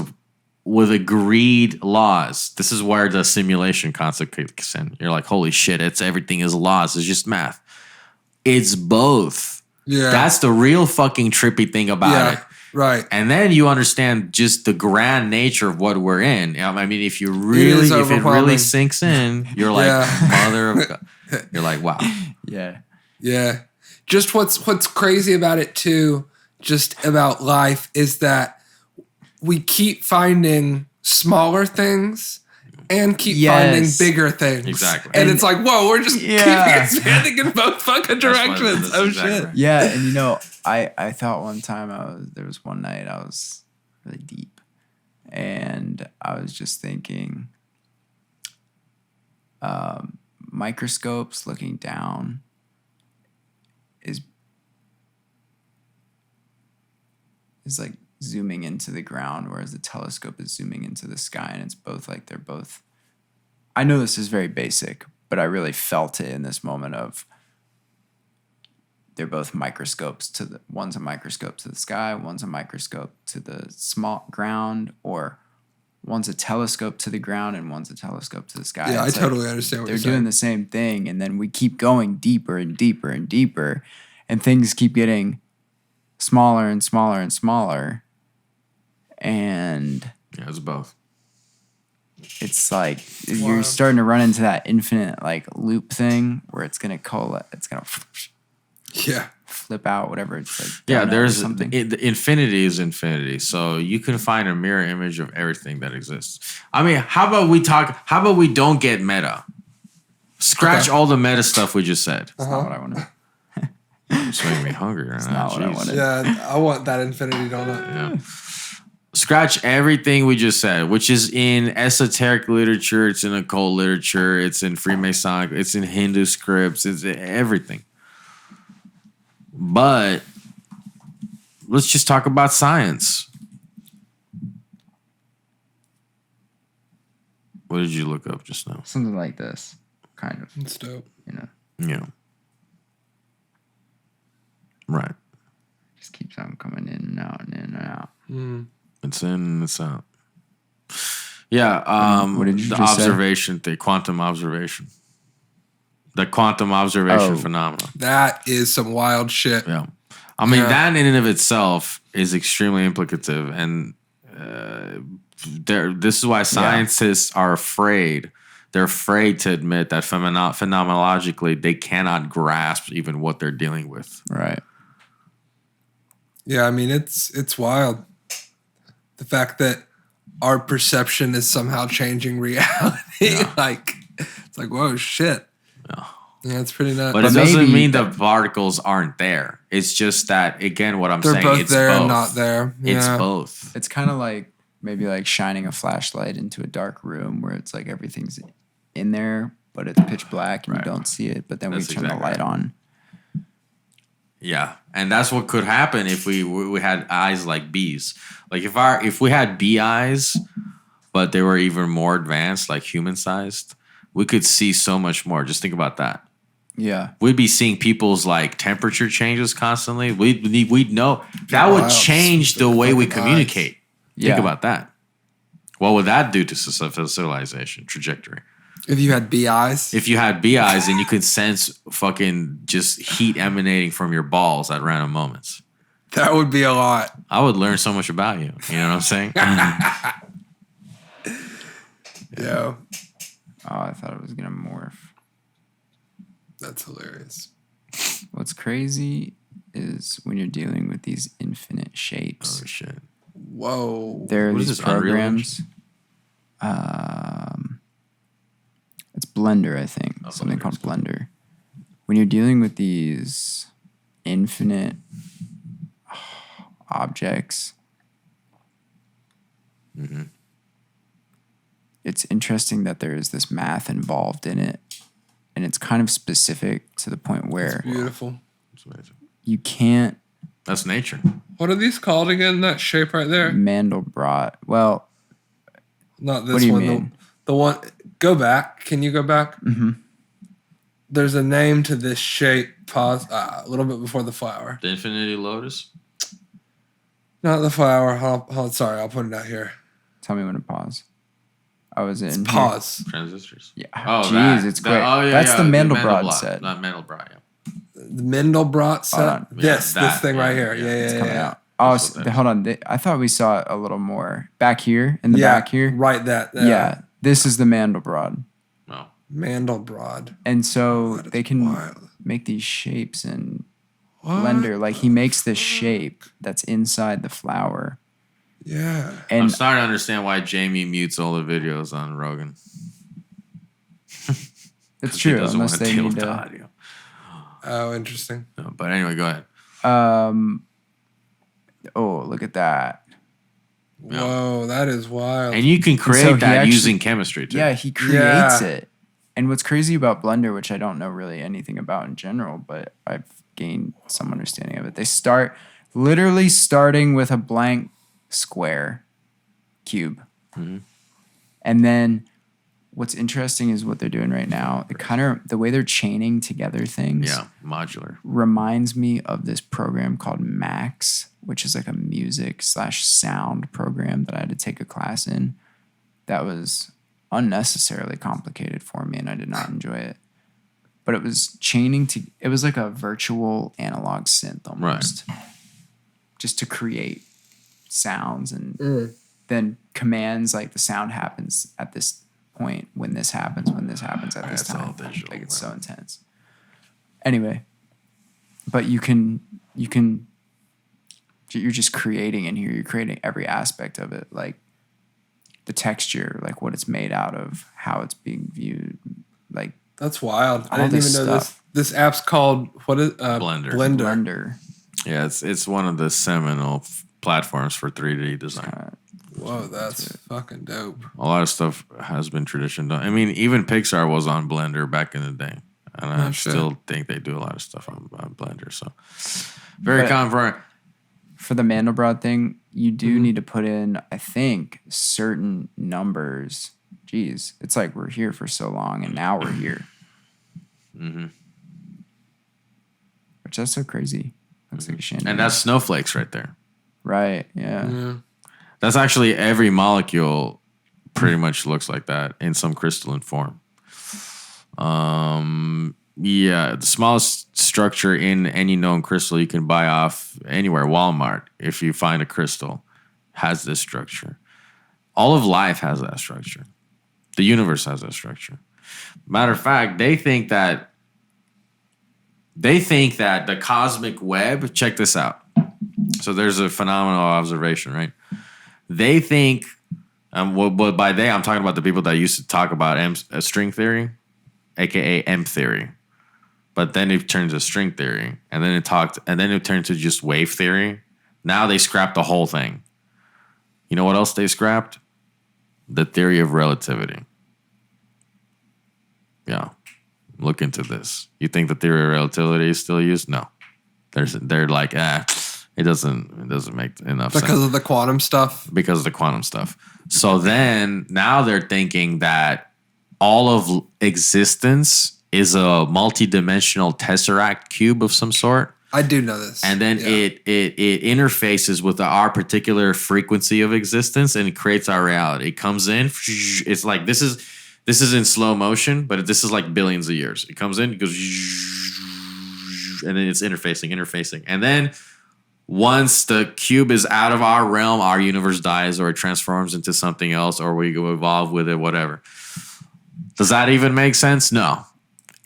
with agreed laws. This is where the simulation concept kicks in. You're like, holy shit, everything is laws. It's just math. It's both. Yeah. That's the real fucking trippy thing about it. Right. And then you understand just the grand nature of what we're in. I mean, if you really, if it really sinks in, you're like, mother of God. You're like, wow. Yeah. Yeah. Just what's crazy about it too, just about life, is that we keep finding smaller things and keep finding bigger things. Exactly. And it's like, whoa, we're just keeping expanding in both fucking directions. Oh shit. Right. Yeah, and you know, I thought one time there was one night I was really deep, and I was just thinking, microscopes looking down is like zooming into the ground, whereas the telescope is zooming into the sky, and it's both like they're both. I know this is very basic, but I really felt it in this moment of they're both microscopes one's a microscope to the sky, one's a microscope to the small ground, or one's a telescope to the ground and one's a telescope to the sky. Yeah, It's I totally understand what they're you're doing saying. the same thing, and then we keep going deeper and deeper and deeper, and things keep getting smaller and smaller and smaller. And yeah, it's both. It's like you're starting to run into that infinite like loop thing where it's gonna flip out, whatever it's like. Yeah, there's something. The infinity is infinity, so you can find a mirror image of everything that exists. I mean, how about we don't get meta? Scratch all the meta stuff we just said. That's not what I wanted. It's making me hungry right now. Not what I wanted. Yeah, I want that infinity donut. Yeah. Scratch everything we just said, which is in esoteric literature, it's in occult literature, it's in Freemasonic, it's in Hindu scripts, it's in everything. But let's just talk about science. What did you look up just now? Something like this, kind of. It's dope. You know. Yeah. Right. Just keeps on coming in and out and in and out. It's in and it's out. Yeah. What did you the just say? observation thing, quantum observation. The quantum observation phenomenon. That is some wild shit. Yeah. I mean, that in and of itself is extremely implicative. And this is why scientists are afraid. They're afraid to admit that phenomenologically they cannot grasp even what they're dealing with. Right. Yeah, I mean, it's wild. The fact that our perception is somehow changing reality. Like, it's like, whoa, shit. Yeah, it's pretty nuts. But it doesn't mean the particles aren't there. It's just that, again, what I'm They're saying, both it's there both. and not there. It's Yeah. both. It's kind of like maybe like shining a flashlight into a dark room where it's like everything's in there, but it's pitch black and you don't see it. But then we turn the light on. Yeah, and that's what could happen if we had eyes like bees. Like if we had bee eyes, but they were even more advanced, like human sized, we could see so much more. Just think about that. Yeah, we'd be seeing people's like temperature changes constantly. We'd know that would change the way we communicate. Think about that. What would that do to civilization trajectory? If you had bee eyes? If you had bee eyes and you could sense fucking just heat emanating from your balls at random moments. That would be a lot. I would learn so much about you. You know what I'm saying? Yeah. Oh, I thought it was going to morph. That's hilarious. What's crazy is when you're dealing with these infinite shapes. Oh, shit. Whoa. There are What is these this, Unreal programs. It's Blender, I think. Something called Blender. When you're dealing with these infinite objects, it's interesting that there is this math involved in it. And it's kind of specific to the point where Beautiful. you can't. That's nature. What are these called again? That shape right there? Mandelbrot. Well, not this what do you one. mean? The one. Go back. Can you go back? Mm-hmm. There's a name to this shape. Pause. A little bit before the flower. The Infinity Lotus? Not the flower. Sorry, I'll put it out here. Tell me when to pause. Oh, is it in pause? Transistors. Yeah. Oh, jeez, it's great. That's the Mandelbrot set. Not Mandelbrot, yeah. The Mandelbrot set. This thing right here. Yeah. Oh, hold on. I thought we saw it a little more back here in the back here. Right. That. Yeah. This is the Mandelbrot. No. Mandelbrot. And so they can make these shapes in Blender. Like he makes this shape that's inside the flower. Yeah. And I'm starting to understand why Jamie mutes all the videos on Rogan. It's true, unless they need to. audio. Oh, interesting. No, but anyway, go ahead. Oh, look at that. Whoa, that is wild. And you can create that using chemistry too. Yeah, he creates it. And what's crazy about Blender, which I don't know really anything about in general, but I've gained some understanding of it. They start literally starting with a blank square cube. Mm-hmm. And then what's interesting is what they're doing right now. The way they're chaining together things. Yeah, modular. Reminds me of this program called Max, which is like a music/sound program that I had to take a class in. That was unnecessarily complicated for me and I did not enjoy it. But it was it was like a virtual analog synth almost. Right. Just to create sounds and then commands, like the sound happens at this point when this happens at this time. Visual, like it's so intense. Anyway, but you're just creating in here. You're creating every aspect of it, like the texture, like what it's made out of, how it's being viewed, like that's wild. I didn't even know this. This app's called Blender. Blender. Yeah, it's one of the seminal platforms for 3D design. Whoa, that's fucking dope. A lot of stuff has been tradition done. I mean, even Pixar was on Blender back in the day. And I still think they do a lot of stuff on Blender. So very common for the Mandelbrot thing, you do need to put in, I think, certain numbers. Jeez, it's like we're here for so long and now we're here. Which that's so crazy. Looks like a shandy. And that's snowflakes right there. Right, yeah. That's actually every molecule pretty much looks like that in some crystalline form. Yeah, the smallest structure in any known crystal you can buy off anywhere, Walmart, if you find a crystal, has this structure. All of life has that structure. The universe has that structure. Matter of fact, they think that the cosmic web, check this out. So there's a phenomenal observation, right? They think, well, by they, I'm talking about the people that used to talk about string theory, aka M theory. But then it turned to string theory, and then it turned to just wave theory. Now they scrapped the whole thing. You know what else they scrapped? The theory of relativity. Yeah. Look into this. You think the theory of relativity is still used? No. They're like, it doesn't make enough sense. Because of the quantum stuff? Because of the quantum stuff. So then now they're thinking that all of existence is a multi-dimensional tesseract cube of some sort. I do know this. And then it interfaces with our particular frequency of existence and it creates our reality. It comes in, it's like this is in slow motion, but this is like billions of years. It comes in, it goes, and then it's interfacing. And then once the cube is out of our realm, our universe dies or it transforms into something else or we go evolve with it, whatever. Does that even make sense? No.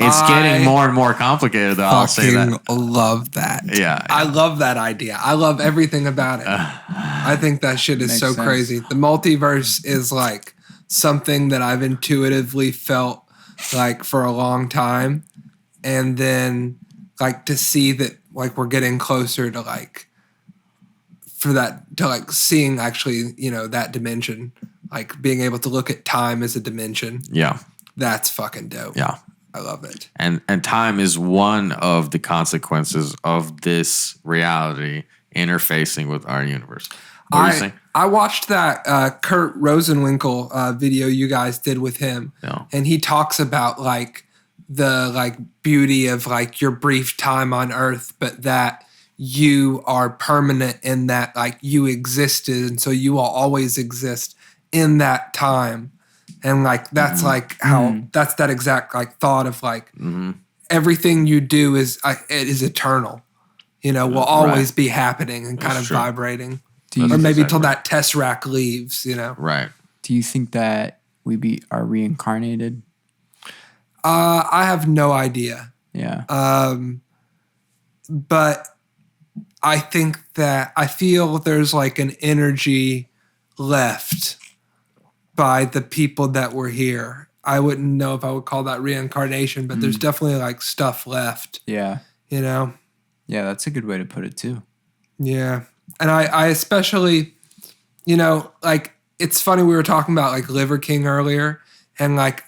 It's getting more and more complicated, though. I'll say that. Love that. Yeah. I love that idea. I love everything about it. I think that shit is Makes so sense. crazy. The multiverse is like something that I've intuitively felt like for a long time. And then like to see that like we're getting closer to like for that to like seeing actually, you know, that dimension, like being able to look at time as a dimension. Yeah. That's fucking dope. Yeah. I love it. And time is one of the consequences of this reality interfacing with our universe. What are you saying? I watched that Kurt Rosenwinkel video you guys did with him, and he talks about like the like beauty of like your brief time on Earth, but that you are permanent in that like you existed, and so you will always exist in that time. And like that's like how that's that exact like thought of like everything you do is it is eternal, you know, will always be happening and kind of vibrating, or maybe till that tesseract leaves, you know. Right. Do you think that we are reincarnated? I have no idea. Yeah. But I think that I feel there's like an energy left by the people that were here. I wouldn't know if I would call that reincarnation, but there's definitely like stuff left. Yeah. You know? Yeah, that's a good way to put it too. Yeah. And I especially, you know, like it's funny we were talking about like Liver King earlier, and like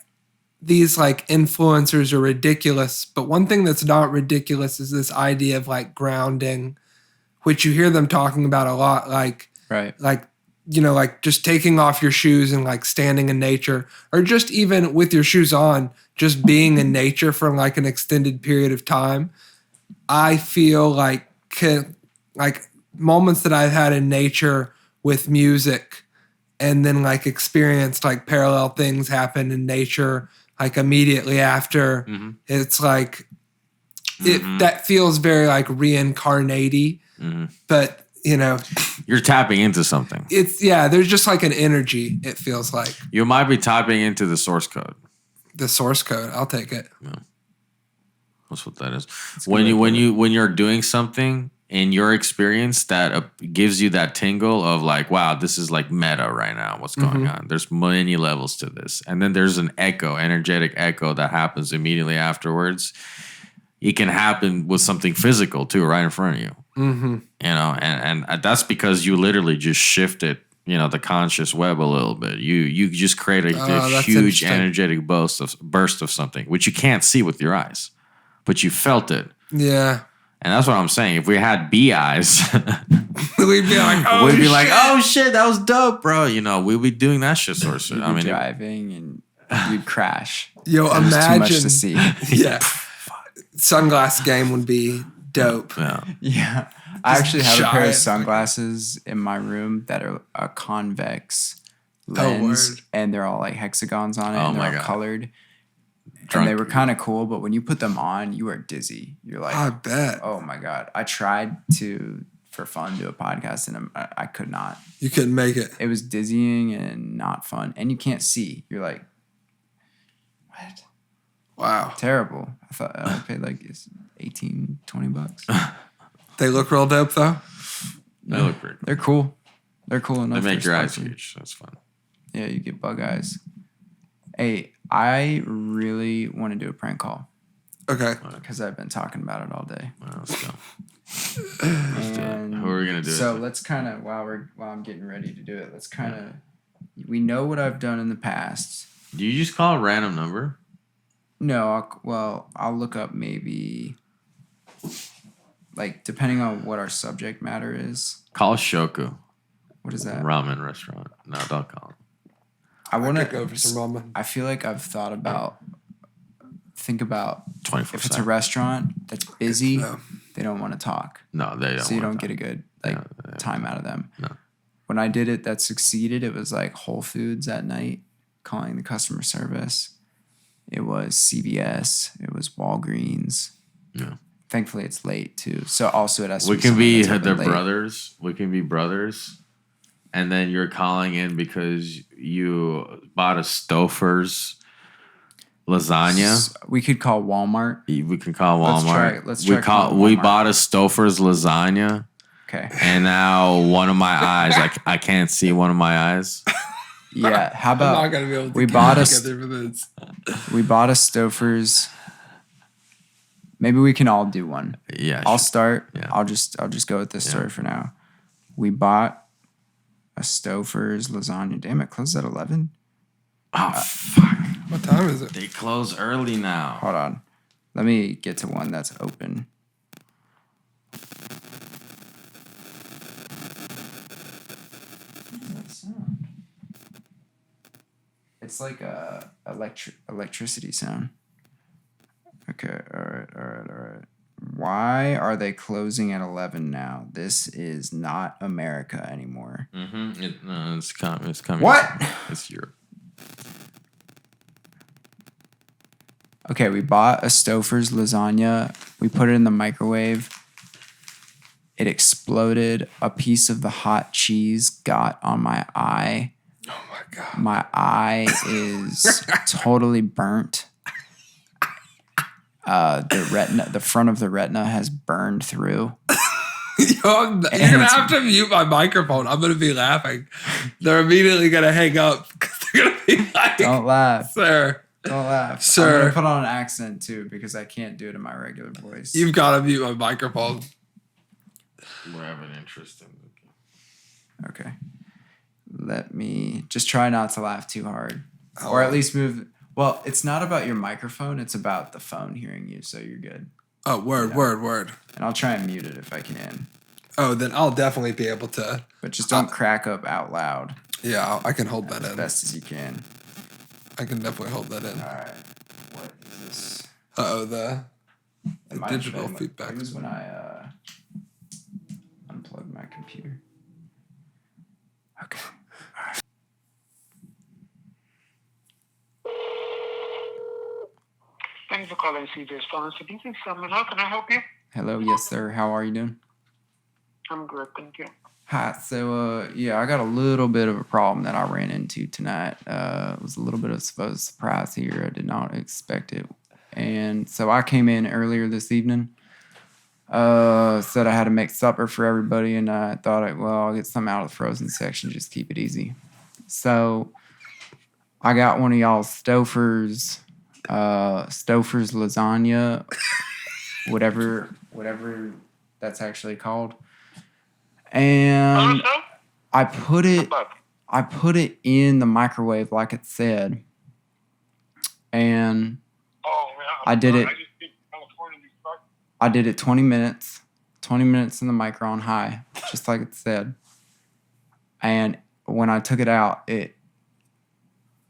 these like influencers are ridiculous, but one thing that's not ridiculous is this idea of like grounding, which you hear them talking about a lot, like you know, like just taking off your shoes and like standing in nature, or just even with your shoes on, just being in nature for like an extended period of time. I feel like moments that I've had in nature with music, and then like experienced like parallel things happen in nature like immediately after. It's like that feels very like reincarnate-y, but you know, you're tapping into something. It's there's just like an energy, it feels like. You might be tapping into the source code. The source code, I'll take it. Yeah. That's what that is. When you're doing something in your experience that gives you that tingle of like, wow, this is like meta right now. What's going on? There's many levels to this. And then there's an energetic echo that happens immediately afterwards. It can happen with something physical too, right in front of you. You know, and that's because you literally just shifted, you know, the conscious web a little bit. You just create a huge energetic burst of something, which you can't see with your eyes, but you felt it. Yeah. And that's what I'm saying. If we had bee eyes, we'd be like, oh shit, that was dope, bro. You know, we'd be doing that shit. I mean, driving and you'd crash. Yo, There's imagine too much to see. Yeah. Sunglass game would be dope. Yeah. I actually have a pair of giant sunglasses in my room that are a convex lens, and they're all like hexagons on it, and they're all colored. And they were kind of cool, but when you put them on, you are dizzy. You're like, I bet. Oh my God. I tried to, for fun, do a podcast, and I could not. You couldn't make it. It was dizzying and not fun. And you can't see. You're like, what? Wow. Terrible. I thought I paid like $18, $20. They look real dope though. They look pretty cool. They're cool. They're cool enough. They make your eyes sparkly. huge. That's fun. Yeah, you get bug eyes. Hey, I really want to do a prank call. Okay. Because I've been talking about it all day. Let's go. Who are we gonna do? So let's kind of while I'm getting ready to do it, let's kind of we know what I've done in the past. Do you just call a random number? No, I'll look up maybe like depending on what our subject matter is. Call Shoku. What is that? Ramen restaurant. No, don't call it. I want to go for some ramen. I feel like I've think about 24/7. If it's a restaurant that's busy, they don't want to talk. No, they don't. So you don't get a good time out of them. No. When I did it, that succeeded. It was like Whole Foods at night, calling the customer service. It was CVS. It was Walgreens. Yeah. Thankfully, it's late too. So also it has to we can be their late. brothers. We can be brothers. And then you're calling in because you bought a Stouffer's lasagna. We could call Walmart. We can call Walmart. Let's try calling We Walmart. bought a Stouffer's lasagna. Okay. And now one of my eyes, I can't see one of my eyes. Yeah. How about I'm not gonna be able to we get bought together for this. We bought a Stouffer's. Maybe we can all do one. Yeah. I'll start. Yeah. I'll just go with this story for now. We bought a Stouffer's lasagna. Damn, it closed at 11. Oh fuck! What time is it? They close early now. Hold on. Let me get to one that's open. It's like a electricity sound. Okay, all right. Why are they closing at 11 now? This is not America anymore. Mm-hmm. It's coming. What? It's Europe. Okay, we bought a Stouffer's lasagna. We put it in the microwave. It exploded. A piece of the hot cheese got on my eye. Oh my god. My eye is totally burnt. The front of the retina has burned through. You're gonna have to mute my microphone. I'm gonna be laughing. They're immediately gonna hang up because they're gonna be like, Don't laugh. Sir. Don't laugh. Sir. I'm gonna put on an accent too because I can't do it in my regular voice. You've got to mute my microphone. We're having interest in it. Okay. Let me just try not to laugh too hard. Or at least move. Well, it's not about your microphone. It's about the phone hearing you, so you're good. Oh, word. And I'll try and mute it if I can. Oh, then I'll definitely be able to. But just don't crack up out loud. Yeah, I can hold that in. As best as you can. I can definitely hold that in. All right. What is this? The digital feedback. It was when I unplugged my computer. Okay. Thanks for calling CJ's Pharmacy. This is Simon. How can I help you? Hello, yes, sir. How are you doing? I'm good, thank you. Hi. So, I got a little bit of a problem that I ran into tonight. It was a little bit of a surprise here. I did not expect it. And so I came in earlier this evening. Said I had to make supper for everybody, and I thought, I'll get something out of the frozen section, just keep it easy. So I got one of y'all's Stouffer's lasagna, whatever that's actually called. And I put it in the microwave like it said. And I did it 20 minutes in the micro on high, just like it said. And when I took it out, it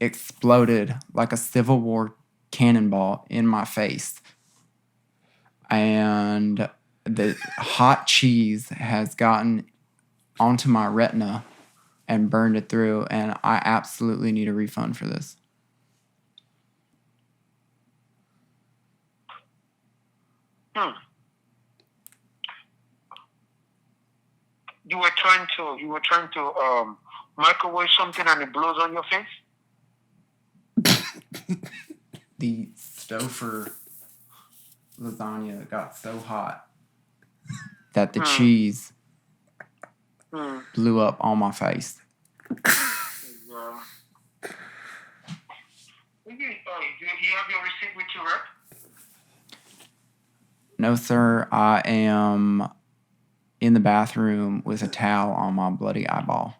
exploded like a Civil War cannonball in my face. And the hot cheese has gotten onto my retina and burned it through, and I absolutely need a refund for this. You were trying to microwave something and it blows on your face? The Stouffer lasagna got so hot that the cheese blew up on my face. Do you have your receipt with you, right? No, sir. I am in the bathroom with a towel on my bloody eyeball.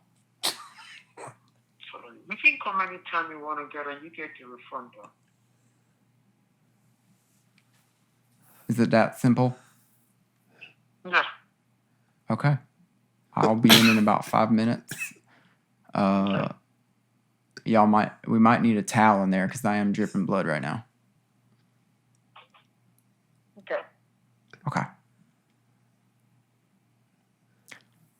You can come anytime you want to get it. You get your refund though. Is it that simple? Yeah. Okay. I'll be in about 5 minutes. We might need a towel in there because I am dripping blood right now. Okay.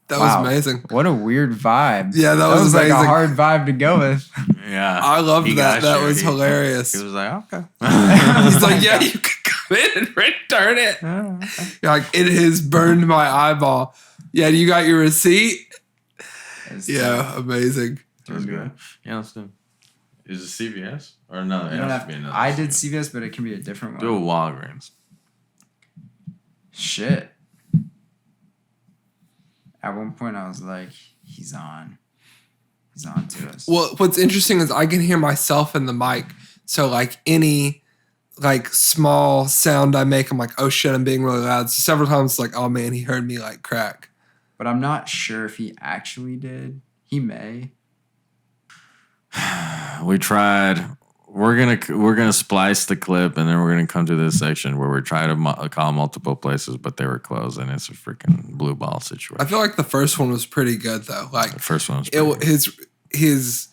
That was amazing. What a weird vibe. Yeah, that was like amazing. a hard vibe to go with. Yeah. I loved that. That was hilarious. He was like, okay. He's like, yeah, you could come in and return it. You're like, it has burned my eyeball. Yeah, you got your receipt? Yeah, amazing. That's good. Yeah, let's do it. Is it CVS or no? You don't have, I did CVS, but it can be a different one. Do a Walgreens. Shit. At one point, I was like, he's on to us. Well, what's interesting is I can hear myself in the mic. So like any like small sound I make, I'm like, oh shit, I'm being really loud. So several times like, oh man, he heard me like crack. But I'm not sure if he actually did. He may. We tried. We're gonna splice the clip, and then we're gonna come to this section where we're trying to call multiple places, but they were closed, and it's a freaking blue ball situation. I feel like the first one was pretty good though. Like the first one was his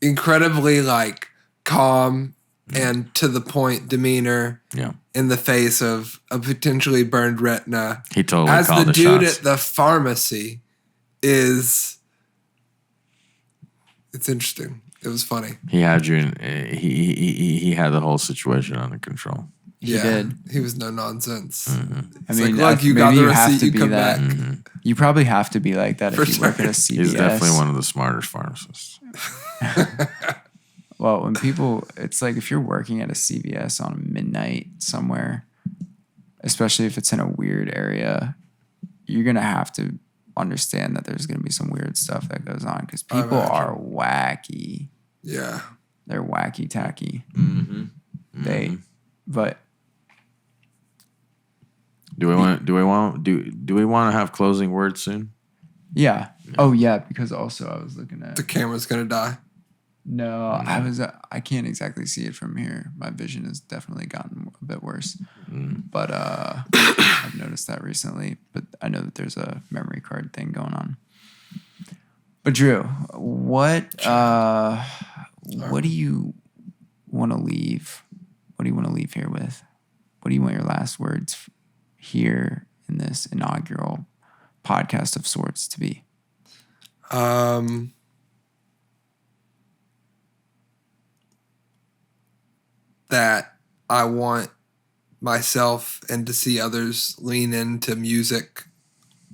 incredibly like calm and to the point demeanor. Yeah. In the face of a potentially burned retina. He totally as called the dude shots. at the pharmacy is. It's interesting. It was funny. He had you. He had the whole situation under control. He did. He was no nonsense. Mm-hmm. It's like, look, you got the receipt. You come back. You probably have to be like that For if you work at a sure. CVS. He's definitely one of the smartest pharmacists. Well, when people, it's like if you're working at a CVS on midnight somewhere, especially if it's in a weird area, you're going to have to understand that there's going to be some weird stuff that goes on because people are wacky. Yeah. They're wacky tacky. Mm-hmm. But do we want to have closing words soon? Yeah. Oh yeah, because also I was looking at the camera's gonna die. No, I can't exactly see it from here. My vision has definitely gotten a bit worse. But I've noticed that recently. But I know that there's a memory card thing going on. But Drew, what do you want to leave? What do you want to leave here with? What do you want your last words here in this inaugural podcast of sorts to be? That I want myself and to see others lean into music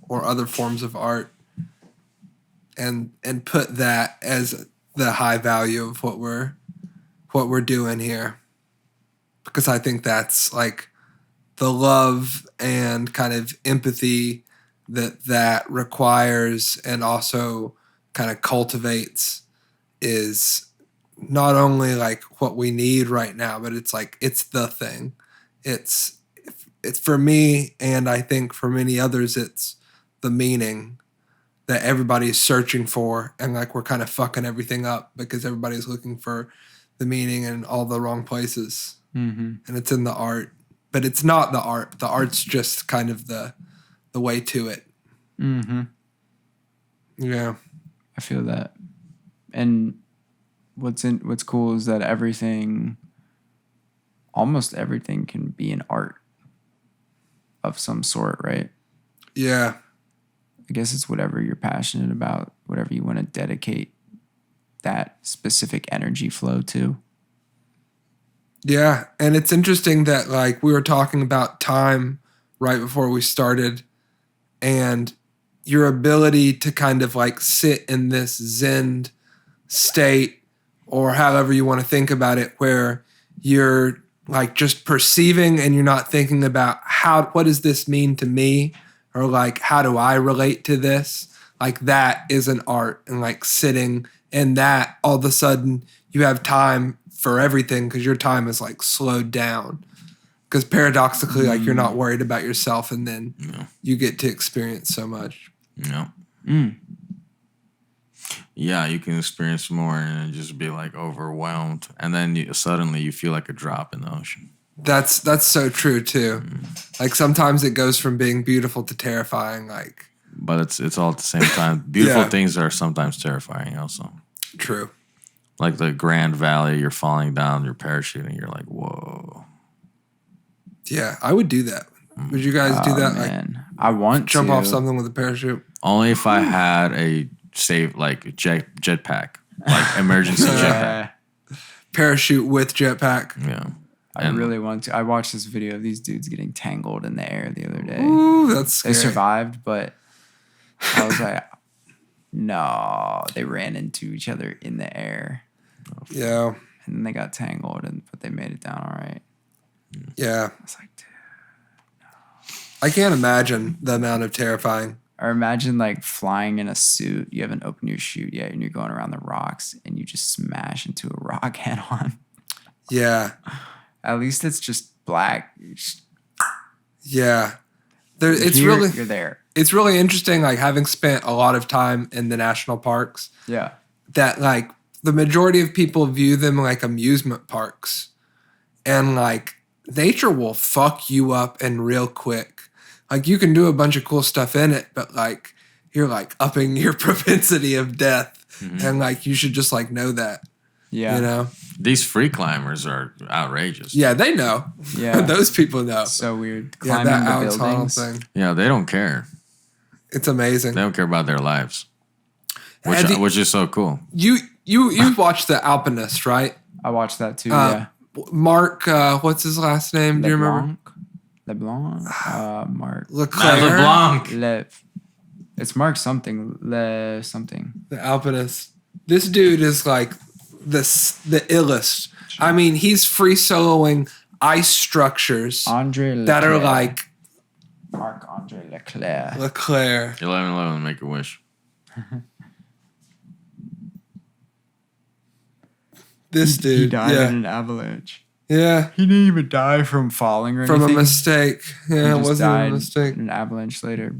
or other forms of art and put that as the high value of what we're doing here. Because I think that's like the love and kind of empathy that requires and also kind of cultivates is not only like what we need right now, but it's like it's the thing. It's for me, and I think for many others, it's the meaning that everybody's searching for, and like we're kind of fucking everything up because everybody's looking for the meaning in all the wrong places. Mm-hmm. And it's in the art, but it's not the art. The art's just kind of the way to it. Mm-hmm. Yeah, I feel that. And what's cool is that almost everything can be an art of some sort, right? Yeah. I guess it's whatever you're passionate about, whatever you want to dedicate that specific energy flow to. Yeah, and it's interesting that like we were talking about time right before we started, and your ability to kind of like sit in this Zen state, or however you want to think about it, where you're like just perceiving and you're not thinking about what does this mean to me, or like how do I relate to this? Like that is an art, and like sitting in that, all of a sudden you have time for everything because your time is like slowed down. Because paradoxically, like you're not worried about yourself, and then you get to experience so much. Yeah. Yeah, you can experience more and just be like overwhelmed, and then suddenly you feel like a drop in the ocean. That's so true too. Like sometimes it goes from being beautiful to terrifying. Like, but it's all at the same time. Beautiful things are sometimes terrifying also. True. Like the Grand Valley, you're falling down, you're parachuting, you're like, whoa. Yeah, I would do that. Would you guys do that? Man. Like, I want jump to off something with a parachute. Only if I had a safe like jetpack, like emergency jetpack. Parachute with jetpack. Yeah. I really want to. I watched this video of these dudes getting tangled in the air the other day. Ooh, that's scary. They survived, but I was like, no, they ran into each other in the air. Yeah. And then they got tangled, but they made it down all right. Yeah. It's like, dude. I can't imagine the amount of terrifying. Or imagine like flying in a suit. You haven't opened your chute yet, and you're going around the rocks, and you just smash into a rock head on. Yeah. At least it's just black. Yeah. You're there. It's really interesting, like having spent a lot of time in the national parks. Yeah. That like the majority of people view them like amusement parks. And like nature will fuck you up and real quick. Like you can do a bunch of cool stuff in it, but like you're like upping your propensity of death. Mm-hmm. And like you should just like know that. Yeah. You know? These free climbers are outrageous. Yeah, they know. Yeah. Those people know. So weird. Yeah, Climbing that the Alex Honnold buildings. thing. Yeah, they don't care. It's amazing. They don't care about their lives. Which is so cool. You watched The Alpinist, right? I watched that too, yeah. Mark, what's his last name? Do you remember? LeBlanc? Mark. LeClaire? It's Mark something. Something. The Alpinist. This dude is like the illest. I mean, he's free soloing ice structures that are like Marc-Andre Leclerc. 11-11, make a wish. This dude. He died yeah. in an avalanche. Yeah. He didn't even die from falling or From anything. a mistake. Yeah, it wasn't a mistake. In an avalanche later.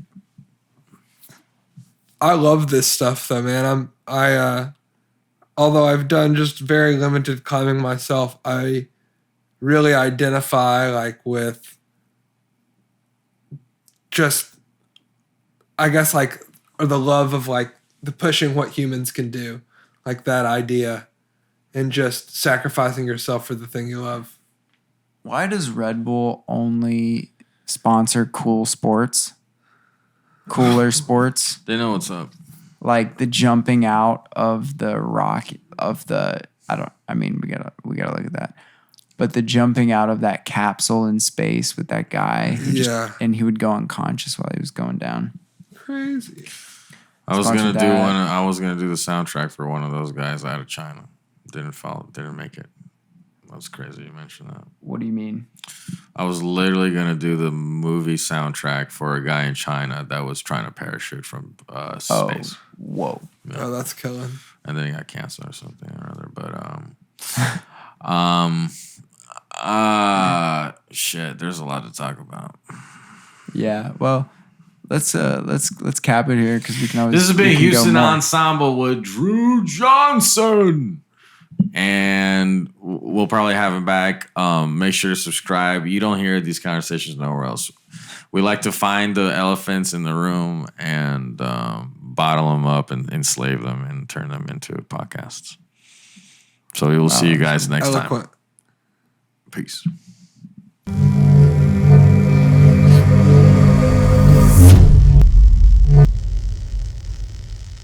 I love this stuff though, man. Although I've done just very limited climbing myself, I really identify like with just, I guess like, or the love of like the pushing what humans can do, like that idea, and just sacrificing yourself for the thing you love. Why does Red Bull only sponsor cool sports? Cooler sports? They know what's up. Like the jumping out of the rock of the we gotta look at that. But the jumping out of that capsule in space with that guy, and he would go unconscious while he was going down. Crazy. I was gonna do the soundtrack for one of those guys out of China. Didn't make it. That's crazy you mentioned that. What do you mean? I was literally gonna do the movie soundtrack for a guy in China that was trying to parachute from space. Whoa. Yeah. Oh, that's killing. And then he got cancer or something or other. But shit, there's a lot to talk about. Yeah, well, let's cap it here because we can always. This has been Houston Ensemble with Drew Johnson. And we'll probably have him back. Make sure to subscribe. You don't hear these conversations nowhere else. We like to find the elephants in the room and bottle them up and enslave them and turn them into podcasts. So we will see you guys next time. Peace.